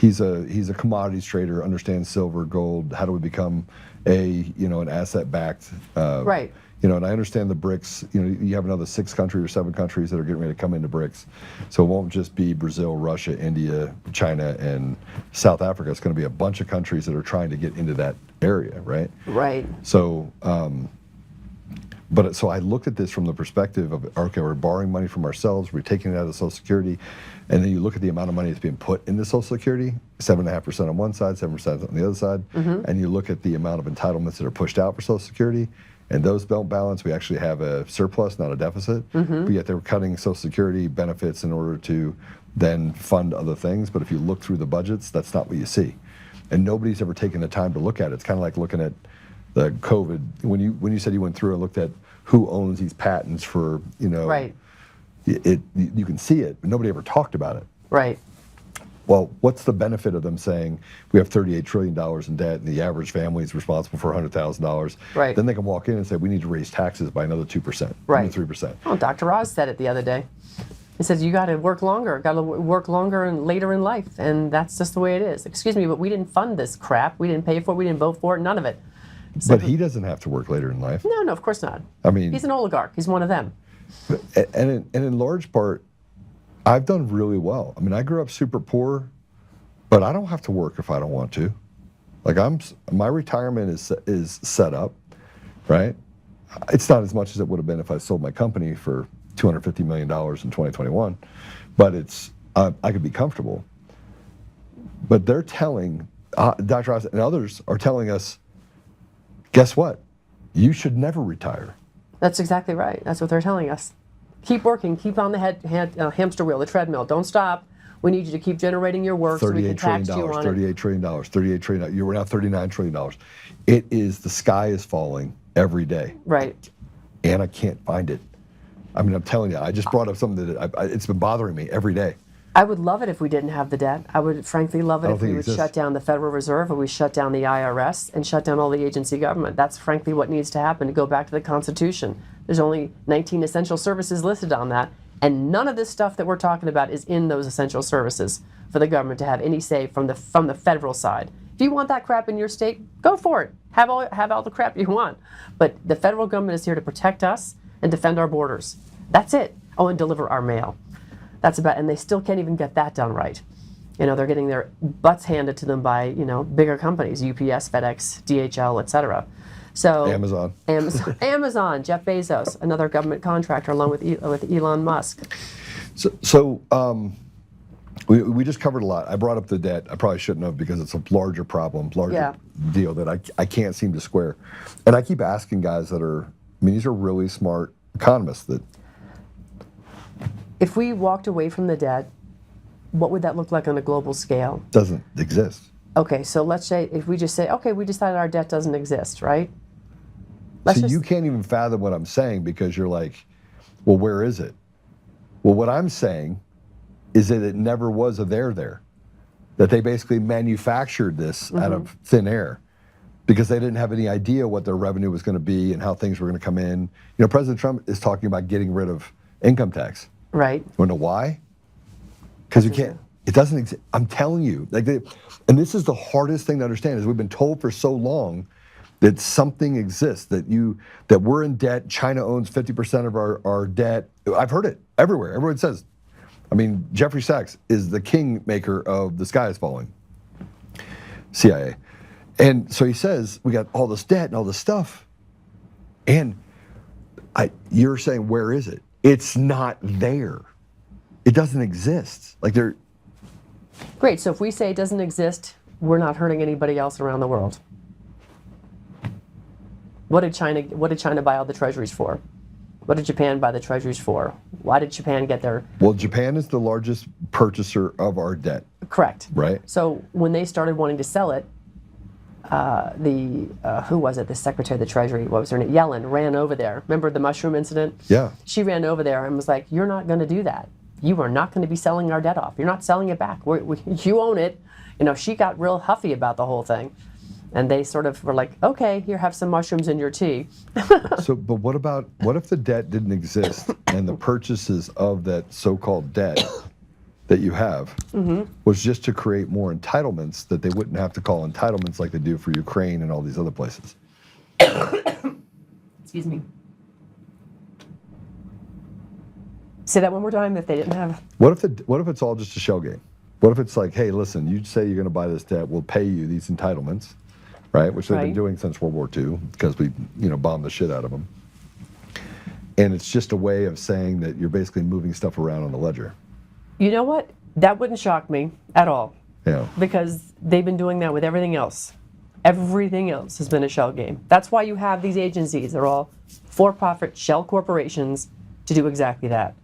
he's a commodities trader, understands silver, gold. How do we become an asset backed? Right. And I understand the BRICS. You have another 6 countries or 7 countries that are getting ready to come into BRICS. So it won't just be Brazil, Russia, India, China, and South Africa. It's going to be a bunch of countries that are trying to get into that area, right? Right. So, so I looked at this from the perspective of, okay, we're borrowing money from ourselves, we're taking it out of Social Security, and then you look at the amount of money that's being put into Social Security, 7.5% on one side, 7% on the other side, and you look at the amount of entitlements that are pushed out for Social Security, and those don't balance. We actually have a surplus, not a deficit, but yet they were cutting Social Security benefits in order to then fund other things. But if you look through the budgets, that's not what you see. And nobody's ever taken the time to look at it. It's kind of like looking at the COVID, when you said you went through and looked at who owns these patents for, Right. You can see it, but nobody ever talked about it. Right. Well, what's the benefit of them saying we have $38 trillion in debt and the average family is responsible for $100,000? Right. Then they can walk in and say we need to raise taxes by another 2%, Right. another 3%. Oh, Dr. Oz said it the other day. He says you got to work longer, and later in life, and that's just the way it is. Excuse me, but we didn't fund this crap. We didn't pay for it. We didn't vote for it. None of it. So, But he doesn't have to work later in life. no, of course not. I mean, He's an oligarch. He's one of them. and in large part, I've done really well. I mean, I grew up super poor, but I don't have to work if I don't want to. My retirement is set up, right? It's not as much as it would have been if I sold my company for $250 million in 2021, but I could be comfortable. But they're telling, Dr. Oz and others are telling us, guess what? You should never retire. That's exactly right. That's what they're telling us. Keep working. Keep on the hamster wheel, the treadmill. Don't stop. We need you to keep generating your work so we can tax you on it. $38 trillion, $38 trillion. You're now $39 trillion. It is, the sky is falling every day. Right. And I can't find it. I mean, I'm telling you, I just brought up something that it's been bothering me every day. I would love it if we didn't have the debt. I would frankly love it if we would shut down the Federal Reserve, or we shut down the IRS and shut down all the agency government. That's frankly what needs to happen to go back to the Constitution. There's only 19 essential services listed on that, and none of this stuff that we're talking about is in those essential services for the government to have any say from the federal side. If you want that crap in your state, go for it. Have all the crap you want. But the federal government is here to protect us and defend our borders. That's it. Oh, and deliver our mail. That's about, and they still can't even get that done right. They're getting their butts handed to them by, bigger companies, UPS, FedEx, DHL, etc. So Amazon, Jeff Bezos, another government contractor, along with Elon Musk. We just covered a lot. I brought up the debt. I probably shouldn't have, because it's a larger problem, deal that I can't seem to square. And I keep asking guys these are really smart economists that. If we walked away from the debt, what would that look like on a global scale? Doesn't exist. Okay, so let's say, if we just say, okay, we decided our debt doesn't exist, right? You can't even fathom what I'm saying, because you're like, well, where is it? Well, what I'm saying is that it never was there. That they basically manufactured this out of thin air, because they didn't have any idea what their revenue was going to be and how things were going to come in. President Trump is talking about getting rid of income tax. Right. You want to know why? Because you can't. It doesn't exist. I'm telling you. And this is the hardest thing to understand, is we've been told for so long that something exists, that we're in debt. China owns 50% of our debt. I've heard it everywhere. Everyone says. I mean, Jeffrey Sachs is the kingmaker of the sky is falling. CIA. And so he says, we got all this debt and all this stuff. And you're saying, where is it? It's not there. It doesn't exist. Great. So if we say it doesn't exist, we're not hurting anybody else around the world. What did China buy all the treasuries for? What did Japan buy the treasuries for? Why did Japan get their? Well, Japan is the largest purchaser of our debt. Correct. right? So when they started wanting to sell it, who was it? The Secretary of the Treasury, what was her name? Yellen ran over there. Remember the mushroom incident? Yeah. She ran over there and was like, "You're not going to do that. You are not going to be selling our debt off. You're not selling it back. You own it." You know, she got real huffy about the whole thing. And they sort of were like, "Okay, here, have some mushrooms in your tea." So, but what if the debt didn't exist and the purchases of that so-called debt that you have was just to create more entitlements that they wouldn't have to call entitlements like they do for Ukraine and all these other places? Excuse me. Say that one more time. If they didn't have. What if it's all just a shell game? What if it's like, hey, listen, you say you're going to buy this debt, we'll pay you these entitlements, right? Which they've been Right. doing since World War II because we, bombed the shit out of them. And it's just a way of saying that you're basically moving stuff around on the ledger. You know what? That wouldn't shock me at all. Yeah. Because they've been doing that with everything else. Everything else has been a shell game. That's why you have these agencies. They're all for-profit shell corporations to do exactly that.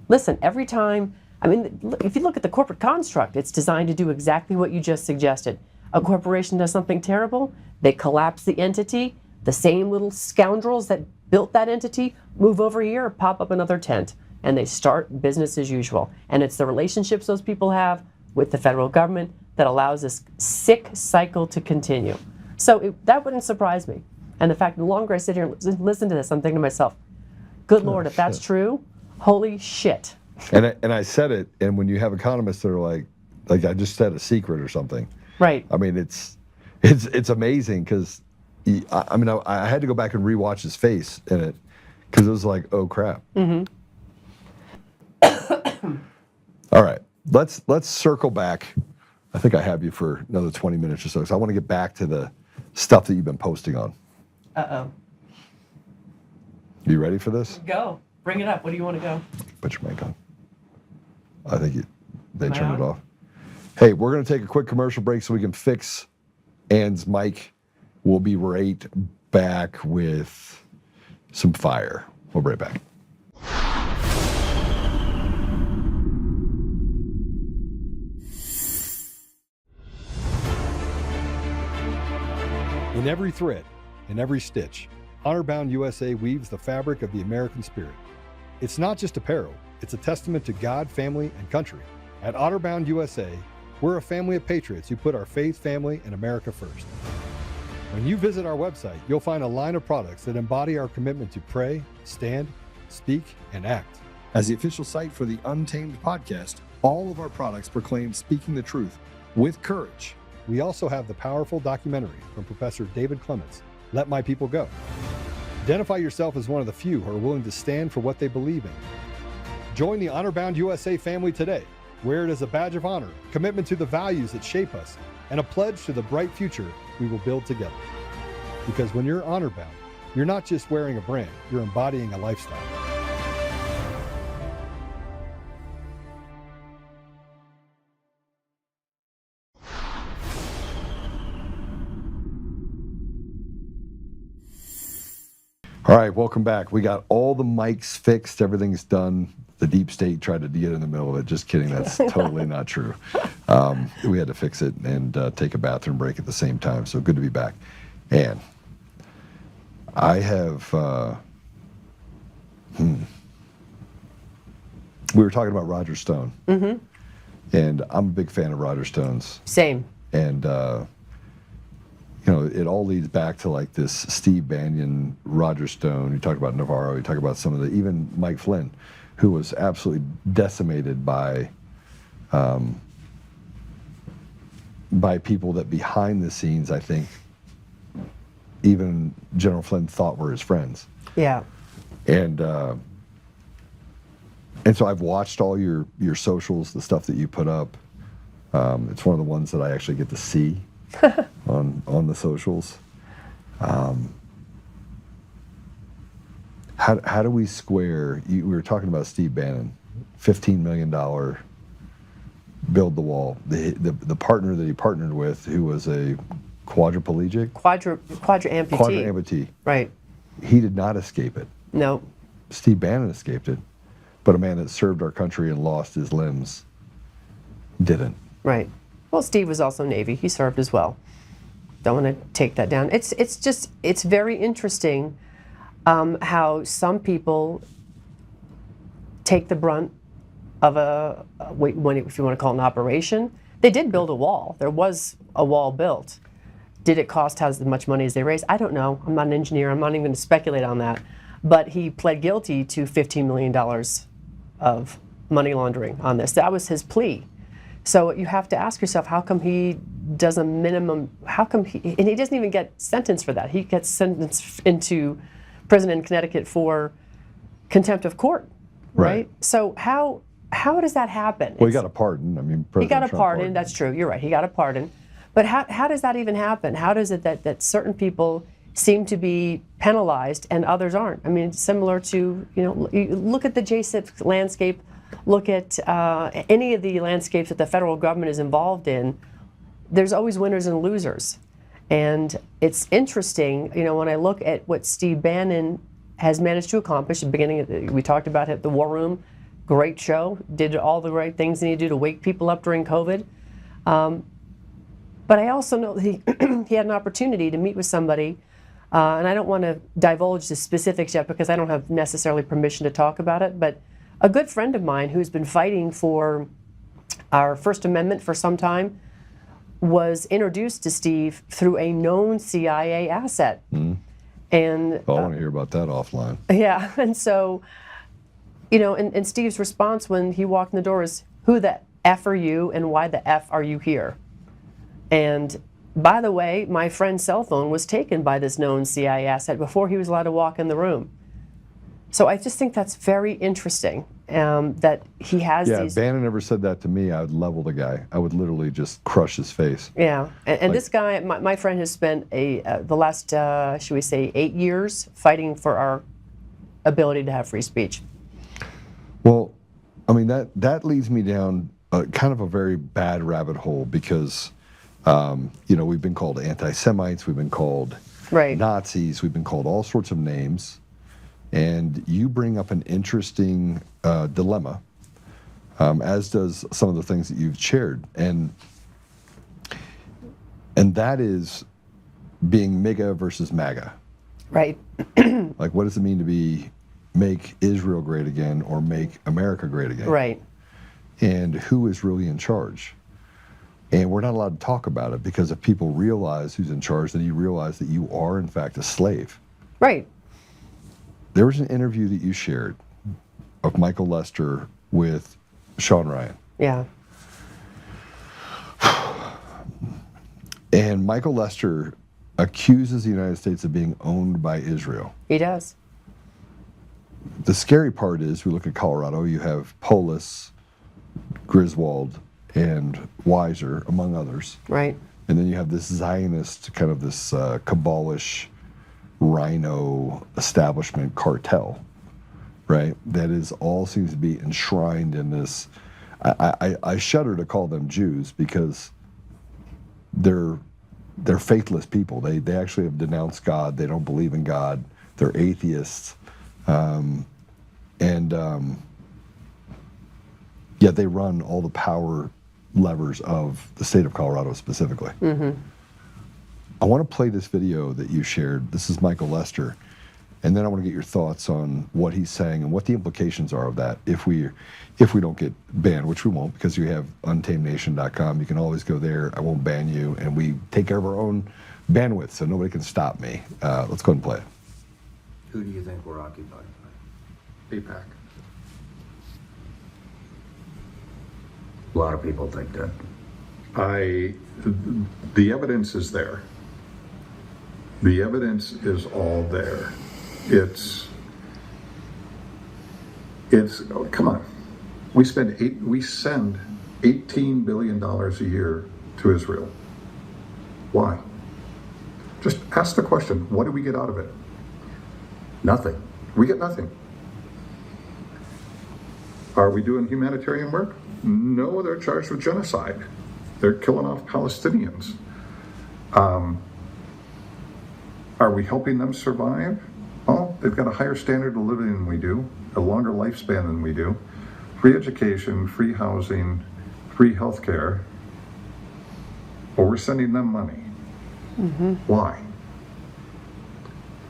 Listen, every time, I mean, if you look at the corporate construct, it's designed to do exactly what you just suggested. A corporation does something terrible, they collapse the entity, the same little scoundrels that built that entity move over here, pop up another tent, and they start business as usual. And it's the relationships those people have with the federal government that allows this sick cycle to continue. So that wouldn't surprise me. And the fact, the longer I sit here and listen to this, I'm thinking to myself, good Lord, if that's true, holy shit. And I said it, and when you have economists that are like I just said a secret or something. Right. I mean, it's amazing because, I had to go back and rewatch his face in it because it was like, oh crap. All right, let's circle back. I think I have you for another 20 minutes or so, because I want to get back to the stuff that you've been posting on. Uh-oh. You ready for this? Go. Bring it up. What do you want to go? Put your mic on. I think they Am I turned it on? off. Hey, we're going to take a quick commercial break so we can fix Ann's mic. We'll be right back with some fire. We'll be right back. In every thread, in every stitch, Honor-Bound USA weaves the fabric of the American spirit. It's not just apparel, it's a testament to God, family, and country. At Honor-Bound USA, we're a family of patriots who put our faith, family, and America first. When you visit our website, you'll find a line of products that embody our commitment to pray, stand, speak, and act. As the official site for the Untamed podcast, all of our products proclaim speaking the truth with courage. We also have the powerful documentary from Professor David Clements, Let My People Go. Identify yourself as one of the few who are willing to stand for what they believe in. Join the Honor-Bound USA family today. Wear it as a badge of honor, commitment to the values that shape us, and a pledge to the bright future we will build together. Because when you're honor-bound, you're not just wearing a brand, you're embodying a lifestyle. All right, welcome back. We got all the mics fixed. Everything's done. The deep state tried to get in the middle of it. Just kidding. That's totally not true. We had to fix it and take a bathroom break at the same time. So good to be back. And I have, we were talking about Roger Stone. And I'm a big fan of Roger Stone's. Same. And, it all leads back to like this Steve Bannon, Roger Stone. You talk about Navarro, you talk about some of even Mike Flynn, who was absolutely decimated by people that behind the scenes, I think, even General Flynn thought were his friends. Yeah. And so I've watched all your socials, the stuff that you put up. It's one of the ones that I actually get to see on the socials. How do we square? We were talking about Steve Bannon, $15 million build the wall. The partner that he partnered with, who was a quadriplegic, Quadra amputee. quadra amputee. Right. He did not escape it. No. Steve Bannon escaped it, but a man that served our country and lost his limbs didn't. Right. Well, Steve was also Navy. He served as well. Don't want to take that down. It's very interesting how some people take the brunt of if you want to call it an operation. They did build a wall. There was a wall built. Did it cost as much money as they raised? I don't know. I'm not an engineer. I'm not even going to speculate on that. But he pled guilty to $15 million of money laundering on this. That was his plea. So you have to ask yourself, how come he does a minimum, and he doesn't even get sentenced for that. He gets sentenced into prison in Connecticut for contempt of court, right? So how does that happen? Well, he got a pardon. I mean, he got a Trump pardon, that's true, you're right, he got a pardon. But how does that even happen? How does it that certain people seem to be penalized and others aren't? I mean, it's similar to, you look at the JCIP landscape, look at any of the landscapes that the federal government is involved in, there's always winners and losers. And it's interesting, when I look at what Steve Bannon has managed to accomplish. At the beginning, we talked about it, the War Room, great show, did all the right things he needed to do to wake people up during COVID. But I also know that he had an opportunity to meet with somebody, and I don't want to divulge the specifics yet because I don't have necessarily permission to talk about it, but a good friend of mine who's been fighting for our First Amendment for some time was introduced to Steve through a known CIA asset. And I want to hear about that offline. Yeah, and so, and Steve's response when he walked in the door is, who the F are you and why the F are you here? And by the way, my friend's cell phone was taken by this known CIA asset before he was allowed to walk in the room. So I just think that's very interesting that he has these... Yeah, Bannon never said that to me. I would level the guy. I would literally just crush his face. Yeah, and this guy, my friend has spent the last, should we say, 8 years fighting for our ability to have free speech. Well, I mean, that leads me down kind of a very bad rabbit hole because, we've been called anti-Semites, we've been called Nazis, we've been called all sorts of names. And you bring up an interesting dilemma, as does some of the things that you've shared. And that is being MAGA versus MAGA. Right. Like, what does it mean to make Israel great again or make America great again? Right. And who is really in charge? And we're not allowed to talk about it because if people realize who's in charge, then you realize that you are, in fact, a slave. Right. There was an interview that you shared of Michael Lester with Sean Ryan. Yeah. And Michael Lester accuses the United States of being owned by Israel. He does. The scary part is, we look at Colorado, you have Polis, Griswold, and Weiser, among others. Right. And then you have this Zionist, kind of this cabalish, rhino establishment cartel, right? That is all seems to be enshrined in this. I shudder to call them Jews because they're faithless people. They actually have denounced God. They don't believe in God. They're atheists, yet they run all the power levers of the state of Colorado specifically. Mm-hmm. I want to play this video that you shared. This is Michael Lester. And then I want to get your thoughts on what he's saying and what the implications are of that if we don't get banned, which we won't because you have untamednation.com. You can always go there. I won't ban you. And we take care of our own bandwidth, so nobody can stop me. Let's go ahead and play it. Who do you think we're occupied by? APAC. A lot of people think that. The evidence is there. The evidence is all there. It's oh, come on. We send $18 billion a year to Israel. Why? Just ask the question, what do we get out of it? Nothing. We get nothing. Are we doing humanitarian work? No, they're charged with genocide. They're killing off Palestinians. Are we helping them survive? Well, they've got a higher standard of living than we do, a longer lifespan than we do, free education, free housing, free health care, or we're sending them money. Why?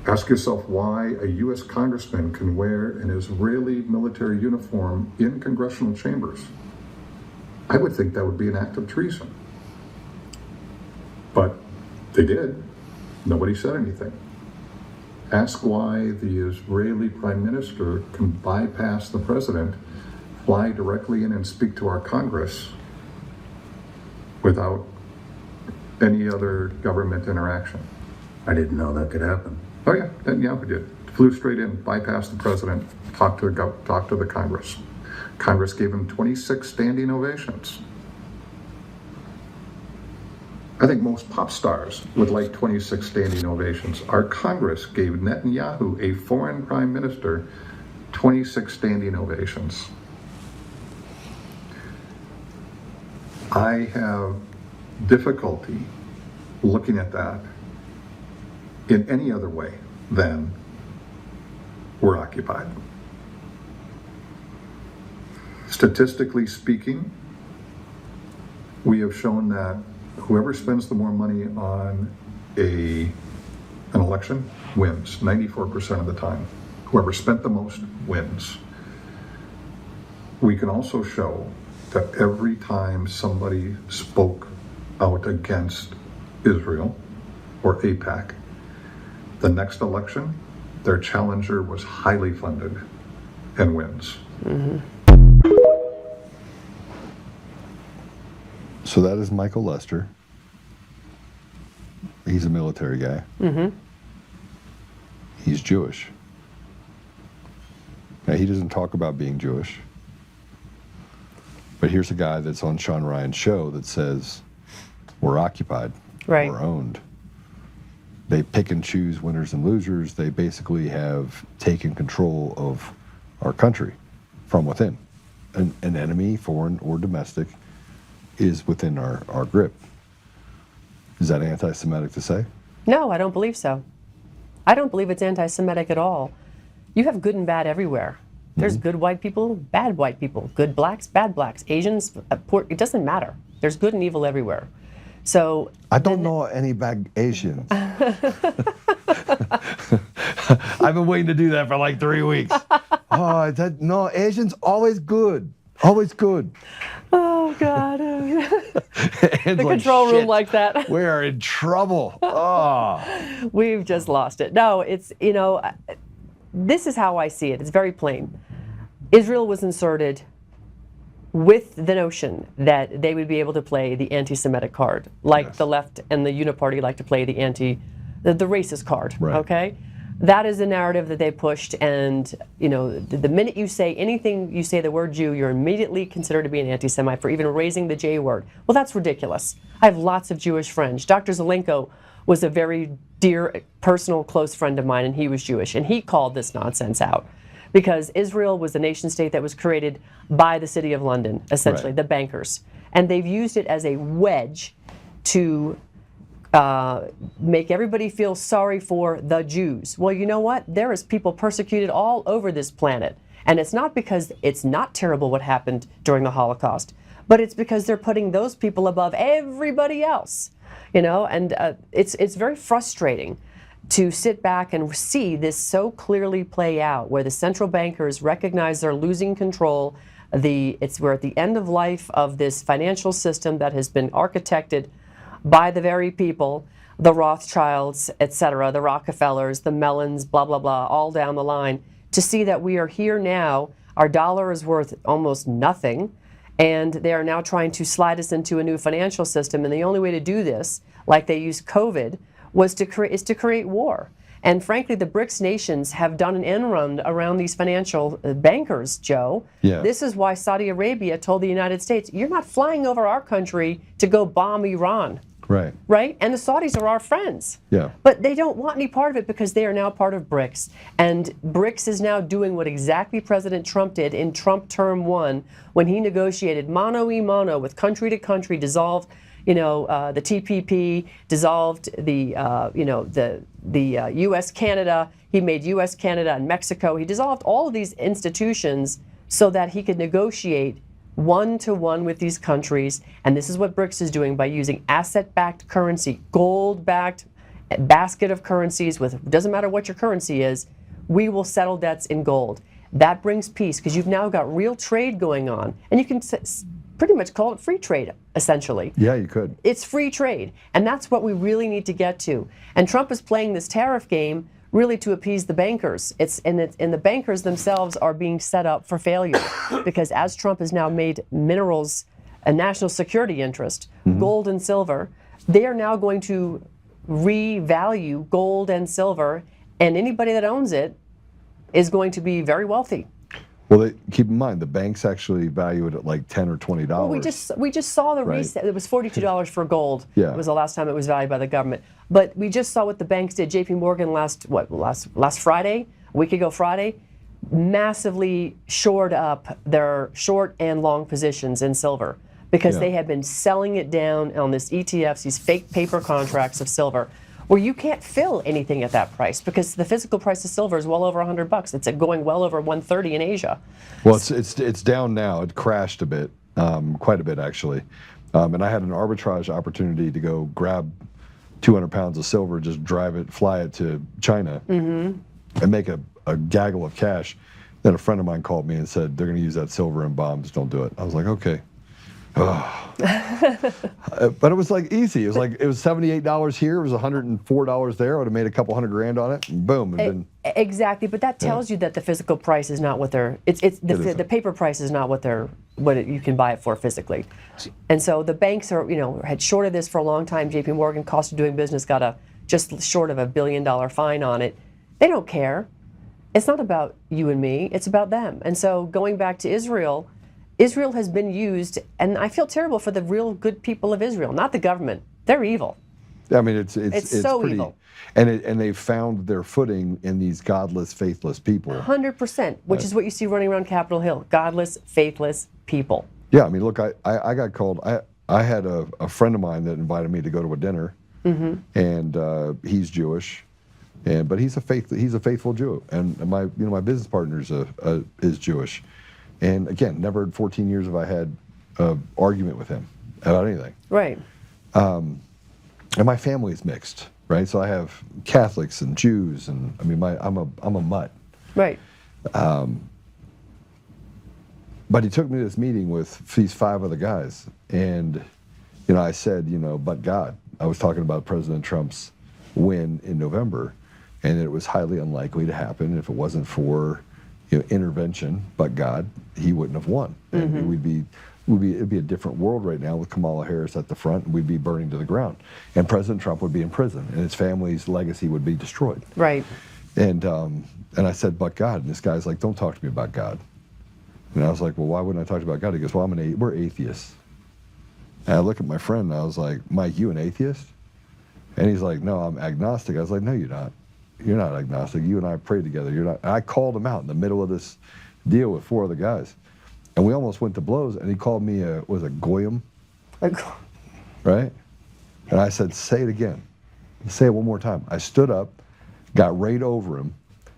Ask yourself why a U.S. congressman can wear an Israeli military uniform in congressional chambers. I would think that would be an act of treason. But they did. Nobody said anything. Ask why the Israeli prime minister can bypass the president, fly directly in and speak to our Congress without any other government interaction. I didn't know that could happen. Oh yeah, we did. Flew straight in, bypassed the president, talked to the Congress. Congress gave him 26 standing ovations. I think most pop stars would like 26 standing ovations. Our Congress gave Netanyahu, a foreign prime minister, 26 standing ovations. I have difficulty looking at that in any other way than we're occupied. Statistically speaking, we have shown that whoever spends the more money on an election wins 94% of the time. Whoever spent the most wins. We can also show that every time somebody spoke out against Israel or AIPAC, the next election, their challenger was highly funded and wins. So that is Michael Lester. He's a military guy. He's Jewish. Now, he doesn't talk about being Jewish. But here's a guy that's on Sean Ryan's show that says, we're occupied, Right. we're owned. They pick and choose winners and losers. They basically have taken control of our country from within. An enemy, foreign or domestic, is within our grip. Is that anti-Semitic to say? No, I don't believe so. I don't believe it's anti-Semitic at all. You have good and bad everywhere. There's good white people, bad white people, good blacks, bad blacks, Asians, poor, it doesn't matter. There's good and evil everywhere. So I don't know any bad Asians. I've been waiting to do that for like 3 weeks. No, Asians always good. Always good. Oh, God. The The control room like that. We are in trouble. Oh. We've just lost it. No, it's, this is how I see it. It's very plain. Israel was inserted with the notion that they would be able to play the anti-Semitic card, like the left and the Uniparty like to play the racist card, Right. okay? That is the narrative that they pushed, and the minute you say anything, you say the word Jew, you're immediately considered to be an anti-Semite for even raising the J word. Well, that's ridiculous. I have lots of Jewish friends. Dr. Zelenko was a very dear, personal, close friend of mine, and he was Jewish, and he called this nonsense out. Because Israel was a nation state that was created by the City of London, essentially, Right. the bankers. And they've used it as a wedge to make everybody feel sorry for the Jews. Well, you know what? There is people persecuted all over this planet. And it's not because it's not terrible what happened during the Holocaust, but it's because they're putting those people above everybody else. And it's very frustrating to sit back and see this so clearly play out, where the central bankers recognize they're losing control. We're at the end of life of this financial system that has been architected by the very people, the Rothschilds, etc., the Rockefellers, the Mellons, blah, blah, blah, all down the line, to see that we are here now. Our dollar is worth almost nothing, and they are now trying to slide us into a new financial system. And the only way to do this, like they used COVID, is to create war. And frankly, the BRICS nations have done an end run around these financial bankers, Joe. Yeah. This is why Saudi Arabia told the United States, you're not flying over our country to go bomb Iran. Right. Right? And the Saudis are our friends. Yeah. But they don't want any part of it because they are now part of BRICS. And BRICS is now doing what exactly President Trump did in Trump term 1 when he negotiated mano a mano with country to country, dissolved the TPP, dissolved the U.S. Canada. He made U.S. Canada and Mexico. He dissolved all of these institutions so that he could negotiate one-to-one with these countries, and this is what BRICS is doing by using asset-backed currency, gold-backed basket of currencies with, doesn't matter what your currency is, we will settle debts in gold. That brings peace because you've now got real trade going on, and you can pretty much call it free trade, essentially. Yeah, you could. It's free trade, and that's what we really need to get to. And Trump is playing this tariff game really to appease the bankers. And the bankers themselves are being set up for failure because as Trump has now made minerals a national security interest, gold and silver, they are now going to revalue gold and silver, and anybody that owns it is going to be very wealthy. Well, keep in mind, the banks actually value it at like $10 or $20. Well, we just saw the reset. It was $42 for gold. Yeah. It was the last time it was valued by the government. But we just saw what the banks did. J.P. Morgan last Friday, a week ago Friday, massively shored up their short and long positions in silver because they had been selling it down on this ETFs, these fake paper contracts of silver, where you can't fill anything at that price because the physical price of silver is well over $100. It's going well over 130 in Asia. Well, it's down now. It crashed a bit, quite a bit actually. And I had an arbitrage opportunity to go grab 200 pounds of silver, just fly it to China, and make a gaggle of cash. Then a friend of mine called me and said, they're going to use that silver in bombs, don't do it. I was like, okay. But it was like easy. It was $78 here. It was $104 there. I would have made a couple $100,000 on it. And boom. Exactly, but that tells you that the physical price is not what the paper price is not what you can buy it for physically. And so the banks had shorted this for a long time. J.P. Morgan, cost of doing business, got just short of $1 billion fine on it. They don't care. It's not about you and me. It's about them. And so going back to Israel has been used, and I feel terrible for the real good people of Israel, not the government. They're evil. I mean, it's so pretty evil. And they've found their footing in these godless, faithless people. 100%, which is what you see running around Capitol Hill. Godless, faithless people. Yeah, I mean, look, I got called. I had a friend of mine that invited me to go to a dinner, and he's Jewish, but he's a faithful Jew, and my business partner is Jewish. And again, never in 14 years have I had an argument with him about anything. Right. And my family's mixed, right? So I have Catholics and Jews, and I mean, I'm a mutt. Right. But he took me to this meeting with these 5 other guys, and I said, but God. I was talking about President Trump's win in November, and it was highly unlikely to happen if it wasn't for intervention, but God, he wouldn't have won. And it'd be a different world right now with Kamala Harris at the front, and we'd be burning to the ground. And President Trump would be in prison, and his family's legacy would be destroyed. Right. And I said, but God. And this guy's like, don't talk to me about God. And I was like, well, why wouldn't I talk to you about God? He goes, well, we're atheists. And I look at my friend, and I was like, Mike, you an atheist? And he's like, no, I'm agnostic. I was like, no, you're not. You're not agnostic. You and I prayed together. You're not. And I called him out in the middle of this deal with 4 other guys, and we almost went to blows. And he called me a goyim, right? And I said, say it again. Say it one more time. I stood up, got right over him,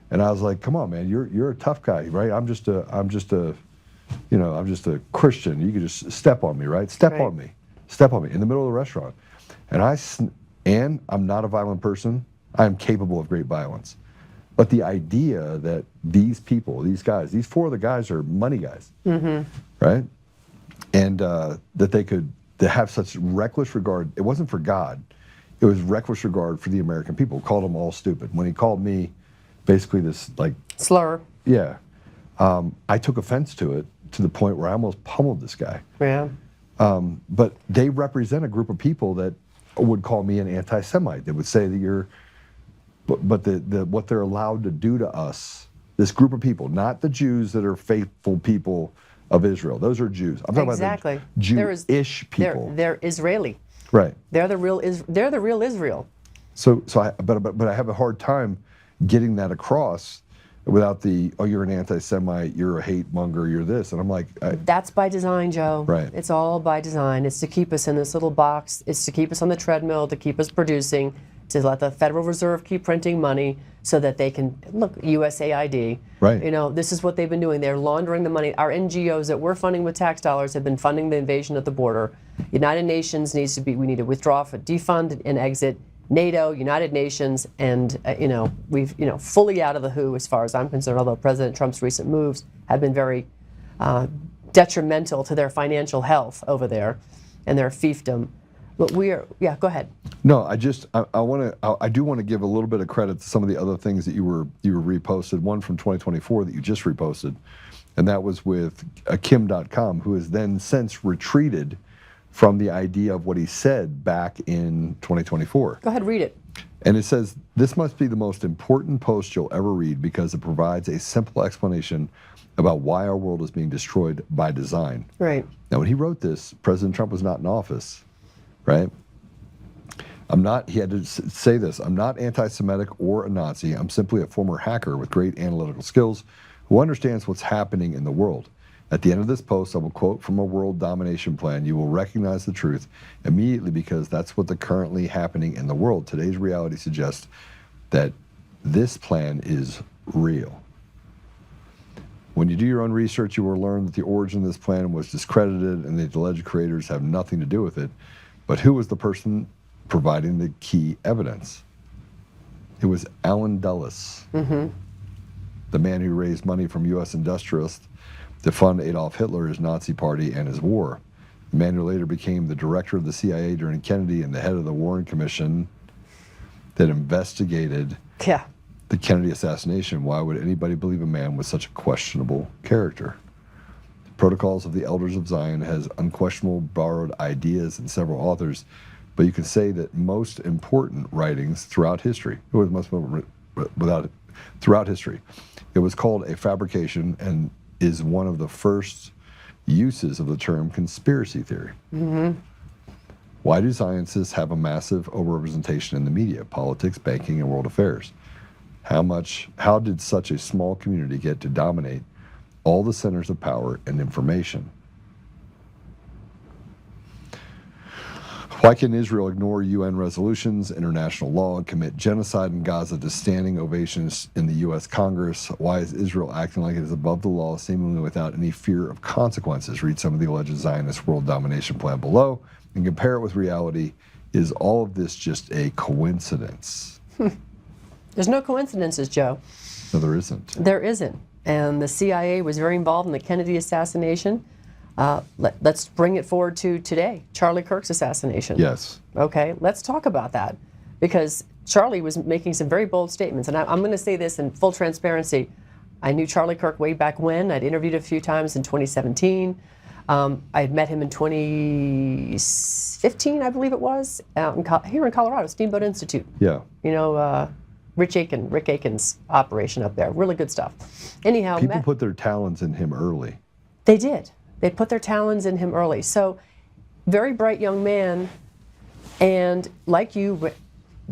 and I was like, come on, man, you're a tough guy, right? I'm just a Christian. You could just step on me, right? Step on me in the middle of the restaurant. And I'm not a violent person. I am capable of great violence. But the idea that these people, these guys, these 4 of the guys are money guys, right? And that they have such reckless regard. It wasn't for God. It was reckless regard for the American people. Called them all stupid. When he called me basically this slur. Yeah. I took offense to it to the point where I almost pummeled this guy. Yeah. But they represent a group of people that would call me an anti-Semite. They would say that you're... But what they're allowed to do to us, this group of people, not the Jews that are faithful people of Israel. Those are Jews. I'm talking about the Jewish people. They're Israeli. Right. They're the real Israel. But I have a hard time getting that across without you're an anti-Semite, you're a hate monger, you're this, and I'm like. That's by design, Joe. Right. It's all by design. It's to keep us in this little box. It's to keep us on the treadmill, to keep us producing, to let the Federal Reserve keep printing money so that they can, look, USAID. Right. You know, this is what they've been doing. They're laundering the money. Our NGOs that we're funding with tax dollars have been funding the invasion of the border. United Nations needs to be, we need to withdraw, defund and exit. NATO, United Nations, and we've fully out of the WHO as far as I'm concerned, although President Trump's recent moves have been very detrimental to their financial health over there and their fiefdom. But yeah, go ahead. No, I do want to give a little bit of credit to some of the other things that you reposted. One from 2024 that you just reposted, and that was with Kim.com, who has then since retreated from the idea of what he said back in 2024. Go ahead, read it. And it says, "This must be the most important post you'll ever read because it provides a simple explanation about why our world is being destroyed by design." Right. Now, when he wrote this, President Trump was not in office, right? He had to say this, "I'm not anti-Semitic or a Nazi. I'm simply a former hacker with great analytical skills who understands what's happening in the world. At the end of this post, I will quote from a world domination plan. You will recognize the truth immediately because that's what's currently happening in the world. Today's reality suggests that this plan is real. When you do your own research, you will learn that the origin of this plan was discredited and the alleged creators have nothing to do with it. But who was the person providing the key evidence? It was Allen Dulles, the man who raised money from U.S. industrialists to fund Adolf Hitler, his Nazi party, and his war. The man who later became the director of the CIA during Kennedy and the head of the Warren Commission that investigated the Kennedy assassination. Why would anybody believe a man with such a questionable character? The Protocols of the Elders of Zion has unquestionable borrowed ideas and several authors, but you can say that most important writings throughout history, throughout history, it was called a fabrication and is one of the first uses of the term conspiracy theory. Why do scientists have a massive overrepresentation in the media, politics, banking, and world affairs? How did such a small community get to dominate all the centers of power and information? Why can Israel ignore UN resolutions, international law, and commit genocide in Gaza to standing ovations in the U.S. Congress? Why is Israel acting like it is above the law, seemingly without any fear of consequences? Read some of the alleged Zionist world domination plan below and compare it with reality. Is all of this just a coincidence? There's no coincidences, Joe. No, there isn't. There isn't. And the CIA was very involved in the Kennedy assassination. Let's bring it forward to today, Charlie Kirk's assassination. Yes. Okay, let's talk about that because Charlie was making some very bold statements. And I'm going to say this in full transparency. I knew Charlie Kirk way back when. I'd interviewed a few times in 2017. I had met him in 2015, I believe it was, here in Colorado, Steamboat Institute. Yeah. You know, Rick Aiken's operation up there. Really good stuff. Anyhow, people put their talons in him early. They did. They put their talons in him early. So, very bright young man, and like you,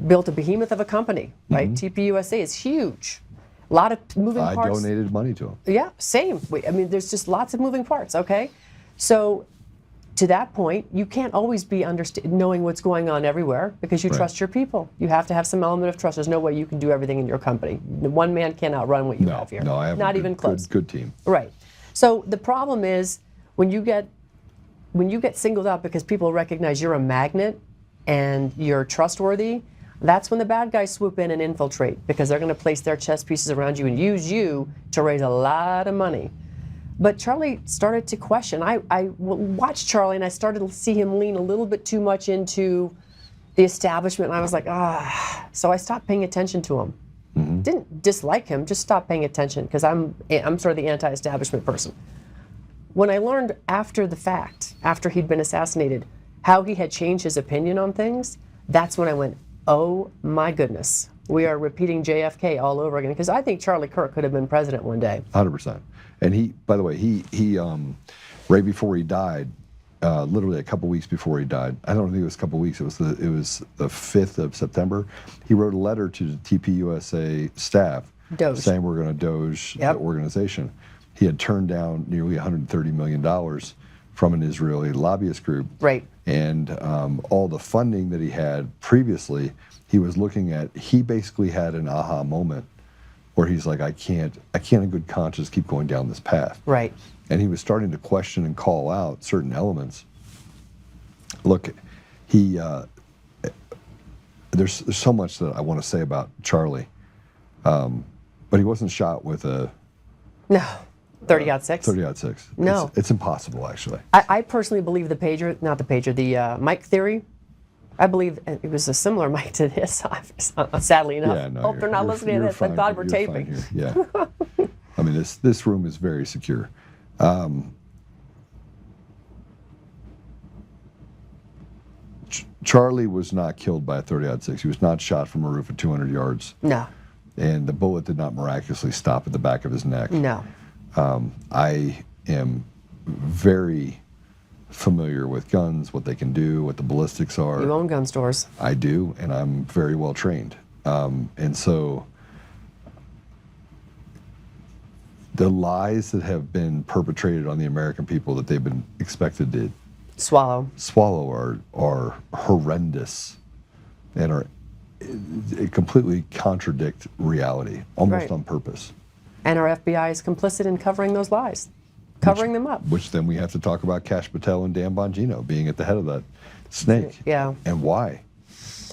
built a behemoth of a company, right? TPUSA is huge. A lot of moving parts. I donated money to him. Yeah, same. I mean, there's just lots of moving parts, okay? So, to that point, you can't always be knowing what's going on everywhere because you trust your people. You have to have some element of trust. There's no way you can do everything in your company. One man can't outrun what you have here. No, I have not a even close. Good team. Right. So the problem is when you get singled out because people recognize you're a magnet and you're trustworthy, that's when the bad guys swoop in and infiltrate because they're going to place their chess pieces around you and use you to raise a lot of money. But Charlie started to question. I watched Charlie and I started to see him lean a little bit too much into the establishment, and I was like, So I stopped paying attention to him. Didn't dislike him, just stopped paying attention because I'm sort of the anti-establishment person. When I learned after the fact, after he'd been assassinated, how he had changed his opinion on things, that's when I went, oh my goodness, we are repeating JFK all over again. Because I think Charlie Kirk could have been president one day. 100%. And he, by the way, he right before he died, literally a couple weeks before he died, I don't think it was a couple weeks, it was the 5th of September, he wrote a letter to the TPUSA staff saying we're going to doge the organization. He had turned down nearly $130 million from an Israeli lobbyist group. Right. And all the funding that he had previously, he was looking at, he basically had an aha moment where he's like, I can't in good conscience keep going down this path. Right. And he was starting to question and call out certain elements. Look, there's so much that I want to say about Charlie, but he wasn't shot with a... No. 30-06? 30-06. No. It's impossible, actually. I personally believe the mic theory. I believe it was a similar mic to this, sadly enough. Yeah, no, Hope they're not listening to this. Thank God we're taping. Yeah. I mean, this room is very secure. Charlie was not killed by a 30-06. He was not shot from a roof at 200 yards. No. And the bullet did not miraculously stop at the back of his neck. No. I am very familiar with guns, what they can do, what the ballistics are. You own gun stores. I do, and I'm very well trained. And so the lies that have been perpetrated on the American people that they've been expected to swallow are horrendous and are completely contradict reality, almost Right. on purpose. And our FBI is complicit in covering those lies, covering them up. Which then we have to talk about Cash Patel and Dan Bongino being at the head of that snake. Yeah. And why?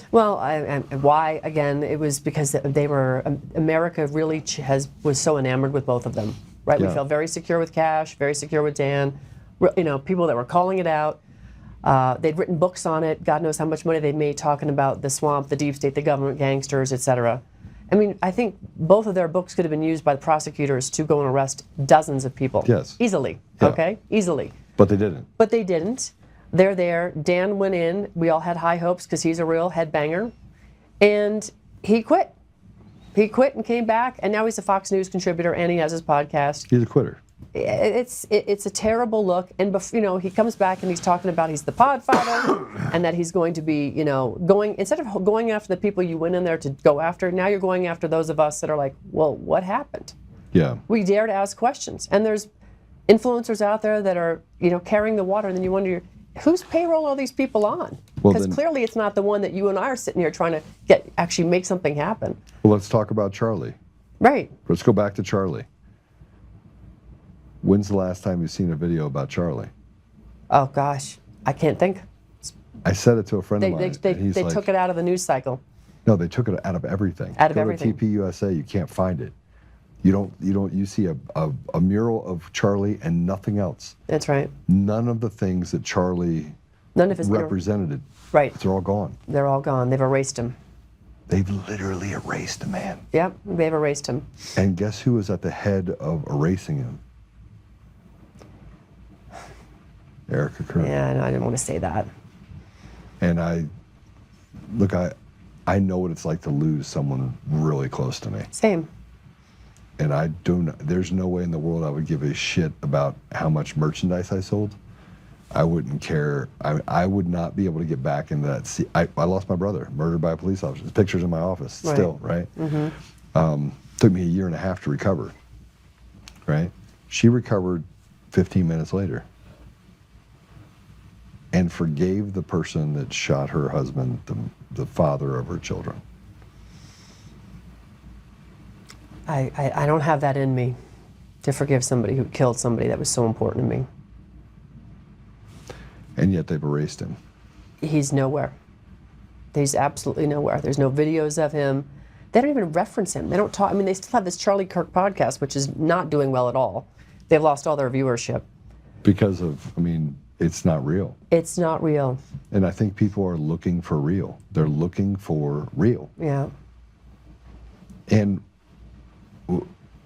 Well, and why? Again, it was because they were. America really was so enamored with both of them, right? Yeah. We felt very secure with Cash, very secure with Dan. You know, people that were calling it out. They'd written books on it. God knows how much money they'd made talking about the swamp, the deep state, the government, gangsters, etc. I mean, I think both of their books could have been used by the prosecutors to go and arrest dozens of people. Yes. Easily. Yeah. Okay? Easily. But they didn't. But they didn't. They're there. Dan went in. We all had high hopes because he's a real headbanger. And he quit. He quit and came back, and now he's a Fox News contributor, and he has his podcast. He's a quitter. It's a terrible look, and you know, he comes back and he's talking about he's the podfather, and that he's going to be, you know, instead of going after the people you went in there to go after, now you're going after those of us that are like, well, what happened? Yeah. We dare to ask questions, and there's influencers out there that are, you know, carrying the water, and then you wonder, whose payroll are these people on? Well, Because clearly it's not the one that you and I are sitting here trying to actually make something happen. Well, let's talk about Charlie. Right. Let's go back to Charlie. When's the last time you've seen a video about Charlie? Oh gosh, I can't think. I said it to a friend They of mine. they, and he's they like, took it out of the news cycle. No, they took it out of everything. Out of Go everything. to TPUSA, you can't find it. You see a mural of Charlie and nothing else. That's right. None of the things that Charlie None of his represented. Right. They're all gone. They're all gone. They've erased him. They've literally erased a man. Yep, they've erased him. And guess who was at the head of erasing him? Erica Kern. Yeah, no, I didn't want to say that. And I know what it's like to lose someone really close to me. Same. And there's no way in the world I would give a shit about how much merchandise I sold. I wouldn't care. I would not be able to get back into that. I lost my brother, murdered by a police officer. There's pictures in my office Right. still, right? Mm-hmm. Took me a year and a half to recover, right? She recovered 15 minutes later and forgave the person that shot her husband, the father of her children. I don't have that in me to forgive somebody who killed somebody that was so important to me. And yet they've erased him. He's nowhere. He's absolutely nowhere. There's no videos of him. They don't even reference him. They don't talk. I mean, they still have this Charlie Kirk podcast, which is not doing well at all. They've lost all their viewership. Because it's not real. It's not real. And I think people are looking for real. They're looking for real. Yeah. And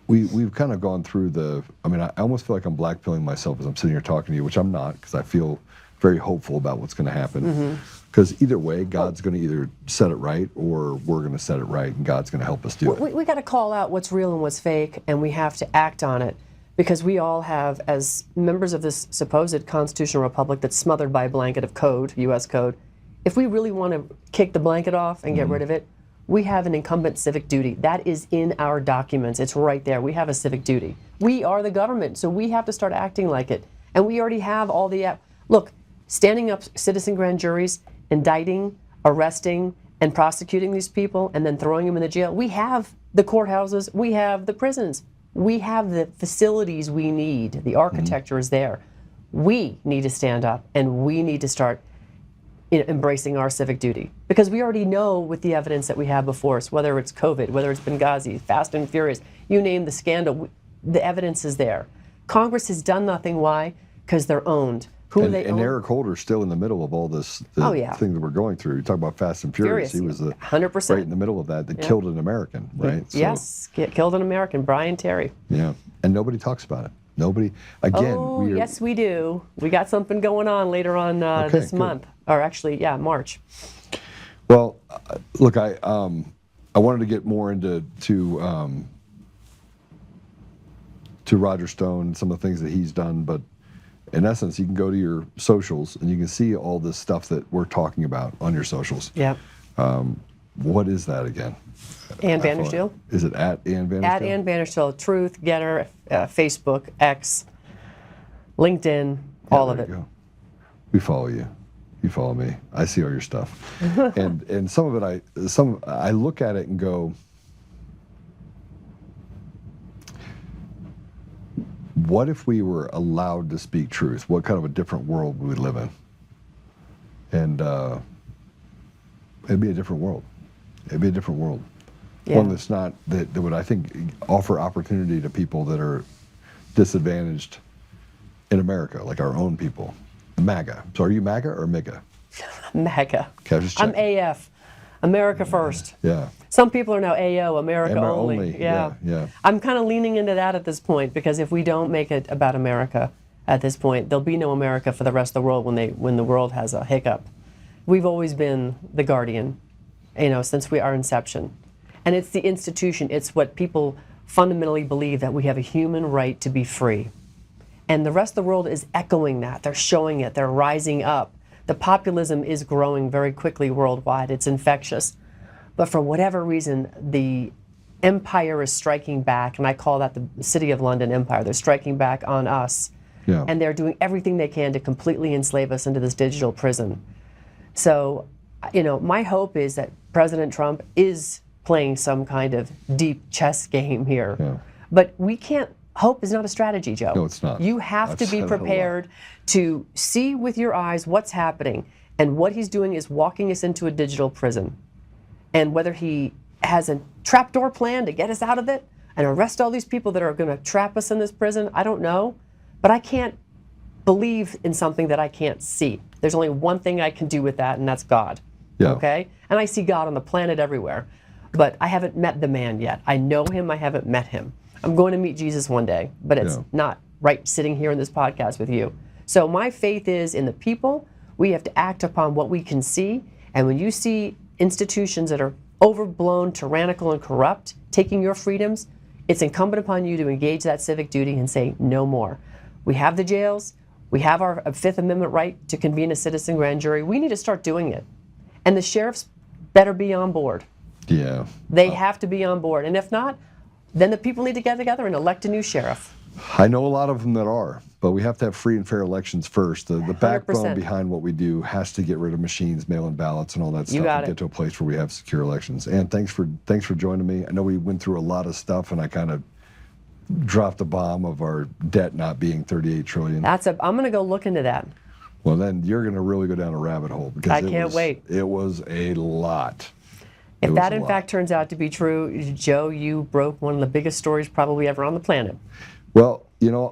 we've kind of gone through I almost feel like I'm blackpilling myself as I'm sitting here talking to you, which I'm not, because I feel very hopeful about what's going to happen. Because either way, God's going to either set it right or we're going to set it right, and God's going to help us do it. We got to call out what's real and what's fake, and we have to act on it, because we all have, as members of this supposed constitutional republic that's smothered by a blanket of code, U.S. code, if we really want to kick the blanket off and get rid of it, we have an incumbent civic duty. That is in our documents. It's right there. We have a civic duty. We are the government, so we have to start acting like it. And we already have all the, look, standing up citizen grand juries, indicting, arresting, and prosecuting these people, and then throwing them in the jail. We have the courthouses, we have the prisons, we have the facilities we need. The architecture is there. We need to stand up, and we need to start embracing our civic duty, because we already know with the evidence that we have before us, whether it's COVID, whether it's Benghazi, Fast and Furious, you name the scandal, the evidence is there. Congress has done nothing. Why? Because they're owned. Who and, they and own? Eric Holder's still in the middle of all this thing that we're going through. You talk about Fast and Furious. He was 100%. right in the middle of that killed an American, right? Yes, killed an American, Brian Terry. Yeah, and nobody talks about it. Nobody, again. Oh, yes, we do. We got something going on later on this month, or actually, March. Well, look, I wanted to get more into Roger Stone and some of the things that he's done, but in essence, you can go to your socials and you can see all this stuff that we're talking about on your socials. Yeah. What is that again? Ann Vandersteel. Is it at Ann Vandersteel? At Ann Vandersteel. Truth, Getter, Facebook, X, LinkedIn, all of it. Go. We follow you. You follow me. I see all your stuff. and some of it, I look at it and go, what if we were allowed to speak truth? What kind of a different world would we live in? And it'd be a different world. It'd be a different world. Yeah. One that's not, that would, I think, offer opportunity to people that are disadvantaged in America, like our own people. MAGA. So are you MAGA or MIGA? MAGA. Okay, I'm just I'm checking. AF. America first. Yeah. Some people are now AO, America only. only. Yeah. Yeah. I'm kind of leaning into that at this point, because if we don't make it about America at this point, there'll be no America for the rest of the world when the world has a hiccup. We've always been the guardian, since our inception. And it's the institution, it's what people fundamentally believe, that we have a human right to be free. And the rest of the world is echoing that. They're showing it. They're rising up. The populism is growing very quickly worldwide. It's infectious. But for whatever reason, the empire is striking back, and I call that the City of London empire. They're striking back on us. Yeah. And they're doing everything they can to completely enslave us into this digital prison. So, my hope is that President Trump is playing some kind of deep chess game here. Yeah. But we can't. Hope is not a strategy, Joe. No, it's not. You have to be prepared to see with your eyes what's happening. And what he's doing is walking us into a digital prison. And whether he has a trapdoor plan to get us out of it and arrest all these people that are going to trap us in this prison, I don't know. But I can't believe in something that I can't see. There's only one thing I can do with that, and that's God. Yeah. Okay? And I see God on the planet everywhere. But I haven't met the man yet. I know him, I haven't met him. I'm going to meet Jesus one day, but it's not right sitting here in this podcast with you. So my faith is in the people. We have to act upon what we can see. And when you see institutions that are overblown, tyrannical, and corrupt taking your freedoms, it's incumbent upon you to engage that civic duty and say no more. We have the jails. We have our Fifth Amendment right to convene a citizen grand jury. We need to start doing it. And the sheriffs better be on board. Yeah. They have to be on board. And if not, then the people need to get together and elect a new sheriff. I know a lot of them that are, but we have to have free and fair elections first. The backbone 100%. behind what we do has to get rid of machines, mail-in ballots, and all that stuff, got and it. get to a place where we have secure elections. And thanks for joining me. I know we went through a lot of stuff, and I kind of dropped the bomb of our debt not being $38 trillion. I'm going to go look into that. Well, then you're going to really go down a rabbit hole, because I can't wait. It was a lot. If that in fact turns out to be true, Joe, you broke one of the biggest stories probably ever on the planet. Well,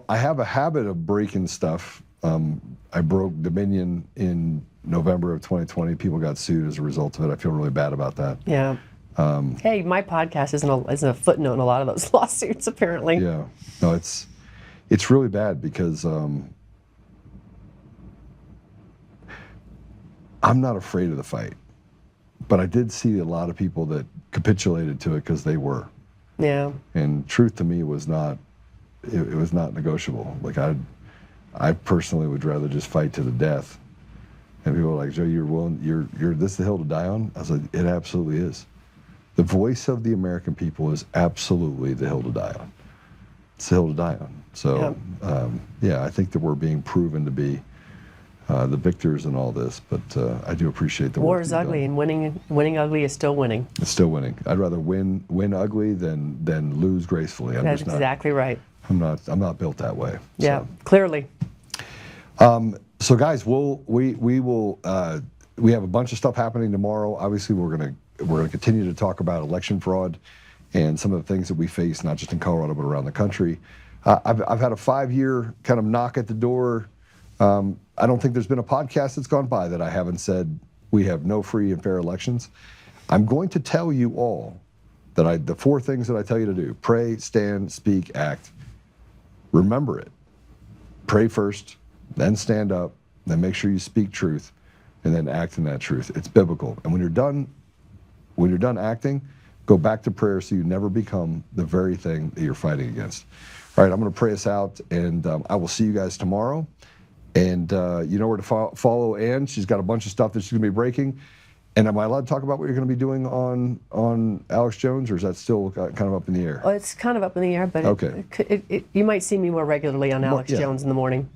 I have a habit of breaking stuff. I broke Dominion in November of 2020. People got sued as a result of it. I feel really bad about that. Yeah. Hey, my podcast isn't a footnote in a lot of those lawsuits, apparently. Yeah. No, it's really bad, because I'm not afraid of the fight. But I did see a lot of people that capitulated to it because they were. Yeah. And truth to me was not, it was not negotiable. Like I personally would rather just fight to the death. And people were like, Joe, you're this the hill to die on? I was like, it absolutely is. The voice of the American people is absolutely the hill to die on. it's a hill to die on. So, yeah, I think that we're being proven to be the victors in all this, but I do appreciate the work. War is ugly, and winning ugly is still winning. It's still winning. I'd rather win ugly than lose gracefully. That's exactly right. I'm not built that way. Yeah, so. clearly. So guys, we have a bunch of stuff happening tomorrow. Obviously, we're gonna continue to talk about election fraud and some of the things that we face, not just in Colorado but around the country. I've had a 5-year kind of knock at the door. I don't think there's been a podcast that's gone by that I haven't said we have no free and fair elections. I'm going to tell you all that the 4 things that I tell you to do: pray, stand, speak, act. Remember it. Pray first, then stand up, then make sure you speak truth, and then act in that truth. It's biblical. And when you're done acting, go back to prayer so you never become the very thing that you're fighting against. All right, I'm going to pray us out, and I will see you guys tomorrow. And you know where to follow Ann. She's got a bunch of stuff that she's going to be breaking. And am I allowed to talk about what you're going to be doing on Alex Jones, or is that still kind of up in the air? Oh, it's kind of up in the air, but okay. You might see me more regularly on Alex Jones in the morning.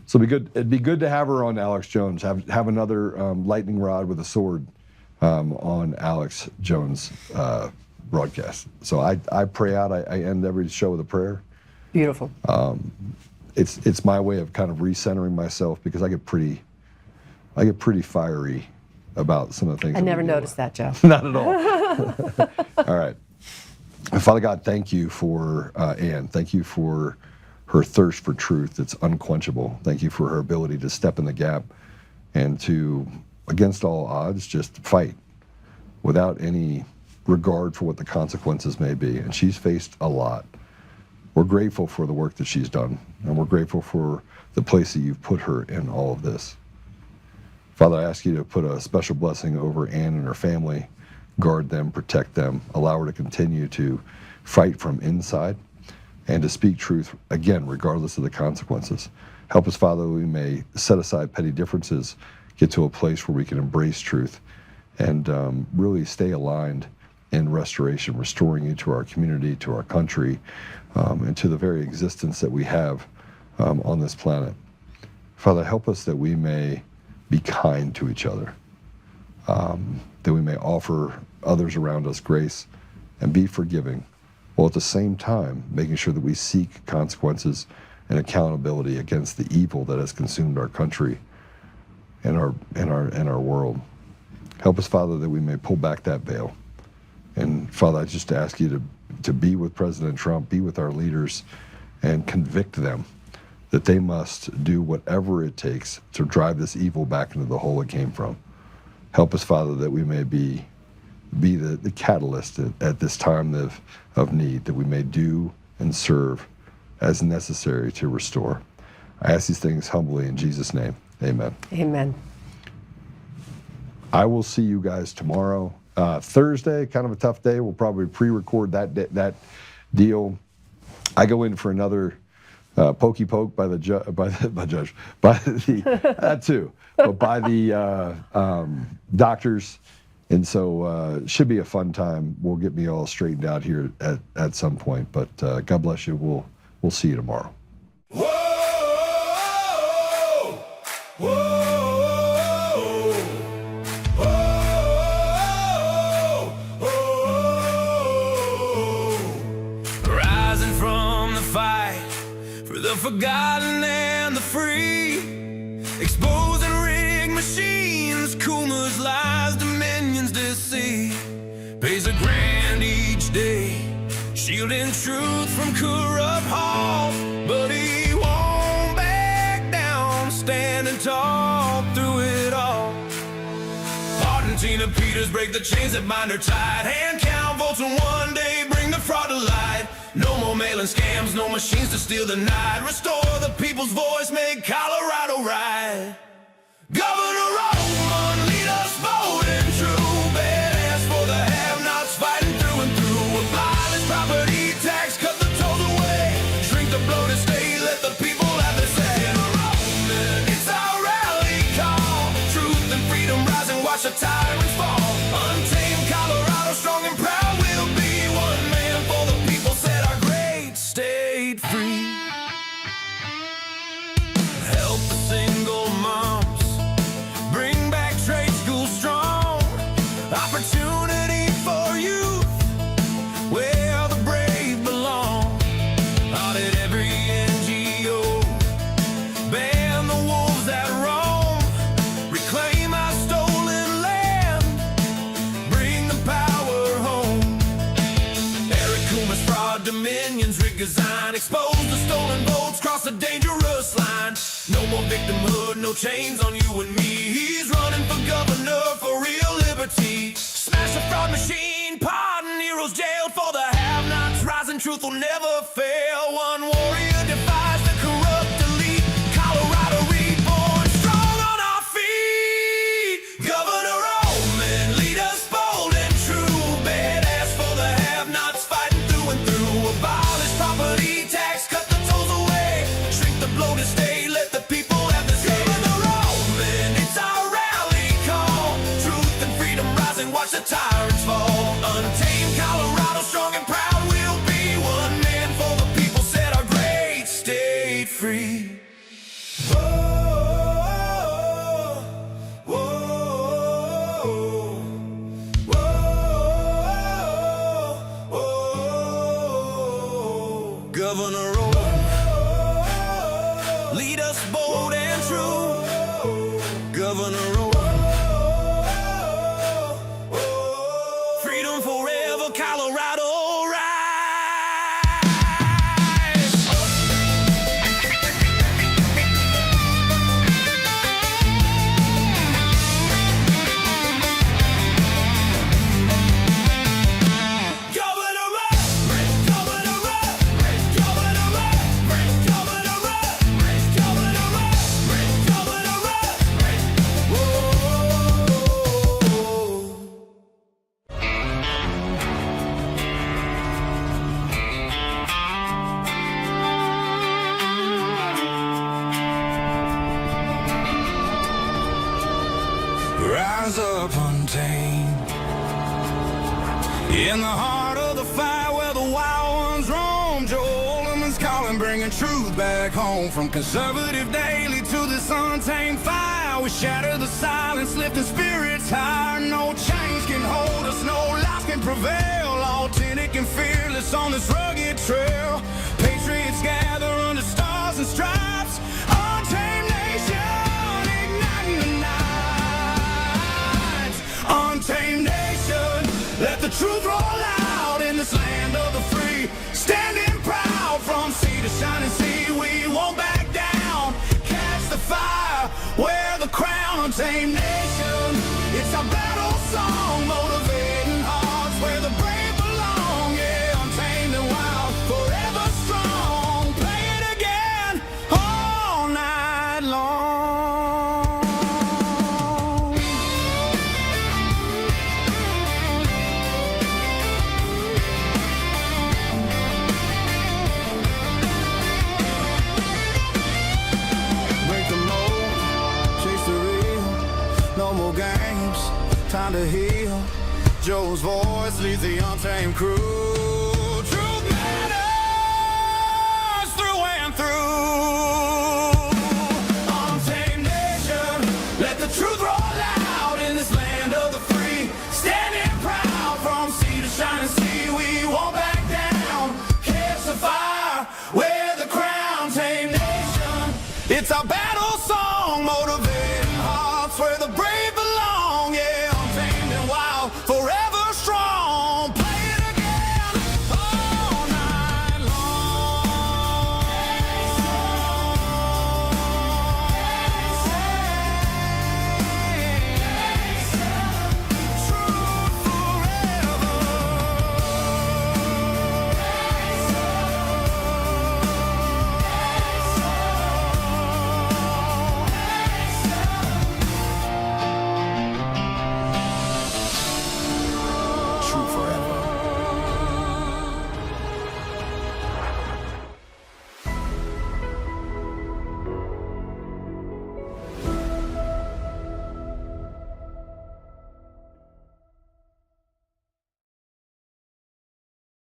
So it'd be good to have her on Alex Jones. Have another lightning rod with a sword on Alex Jones broadcast. So I pray out. I end every show with a prayer. Beautiful. It's my way of kind of recentering myself, because I get pretty fiery about some of the things. I never noticed that, Joe. Not at all. All right. Father God, thank you for Ann. Thank you for her thirst for truth that's unquenchable. Thank you for her ability to step in the gap and to, against all odds, just fight without any regard for what the consequences may be. And she's faced a lot. We're grateful for the work that she's done, and we're grateful for the place that you've put her in all of this. Father, I ask you to put a special blessing over Ann and her family, guard them, protect them, allow her to continue to fight from inside and to speak truth, again, regardless of the consequences. Help us, Father, that we may set aside petty differences, get to a place where we can embrace truth, and really stay aligned in restoration, restoring you to our community, to our country, and to the very existence that we have on this planet. Father, help us that we may be kind to each other, that we may offer others around us grace and be forgiving, while at the same time making sure that we seek consequences and accountability against the evil that has consumed our country and our world. Help us, Father, that we may pull back that veil. And Father, I just ask you to be with President Trump, be with our leaders, and convict them that they must do whatever it takes to drive this evil back into the hole it came from. Help us, Father, that we may be the catalyst at this time of need, that we may do and serve as necessary to restore. I ask these things humbly in Jesus' name. Amen. Amen. I will see you guys tomorrow. Thursday, kind of a tough day. We'll probably pre-record that deal. I go in for another pokey poke by the judge, that too, but by the doctors, and so should be a fun time. We'll get me all straightened out here at some point. But God bless you. We'll see you tomorrow. Whoa, whoa. The forgotten and the free, exposing rigged machines, Kuma's lies, Dominion's deceit, pays $1,000 each day, shielding truth from corrupt halls, but he won't back down, standing tall through it all. Martin, Tina Peters break the chains that bind her tight, hand count votes and one day bring the fraud to light. No more mailing scams, no machines to steal the night. Restore the people's voice, make Colorado right. Governor Oltmann, lead us bold and true. Badass for the have-nots, fighting through and through. Abolish property tax, cut the tolls away. Shrink the bloated state, let the people have their say. It's our rally call. Truth and freedom rise and watch the tyrants fall. Untamed Colorado, strong and proud we'll be. One man for the people, said our great state. No more victimhood, no chains on you and me. He's running for governor for real liberty. Smash the fraud machine, pardon heroes jailed for the have-nots. Rising truth will never fail. One warrior defies the corrupt elite. Colorado reborn, strong on our feet. Governor Oltmann, lead us bold and true. Badass for the have-nots, fighting through and through. Abolish property tax, cut the tolls away. Shrink the bloated state, let the people have the say. Governor Oltmann, it's our rally call. Truth and freedom rising, watch the tyrants fall. Untamed Colorado, strong and proud, we'll be one man for the people, set our great state free. Whoa, whoa, whoa, whoa. Governor Oltmann, lead us bold and true. Governor Oltmann, freedom forever, Colorado, rise. Governor Oltmann, Governor Oltmann, Governor Oltmann, Governor Oltmann, Governor Oltmann, Governor Oltmann. Whoa. Rise up, untamed. In the heart of the fight where the wild ones roam, Joe Oltmann's calling, bringing truth back home. From conservative daily to this untamed fire, we shatter the silence, lifting spirits higher. No chains can hold us, no lies can prevail. Authentic and fearless on this rugged trail. Patriots gather under stars and stripes. Untamed nation, igniting the night. Untamed nation, let the truth roll out in this land of the free. Standing proud from sea to shining sea, we won't back down. Catch the fire, wear the crown. Untamed nation, it's our battle song, motivating hearts where the brave belong. Yeah, untamed and wild, forever strong. Play it again all night long. Break the mold, chase the real. No more games, time to heal. Joe's voice leads the untamed crew. Truth matters through and through. Untamed nation, let the truth roll out in this land of the free. Standing proud from sea to shining sea, we won't back down. Catch the fire, wear the crown. Tame nation, it's our battle song, motivating hearts where the brave belong. Yeah,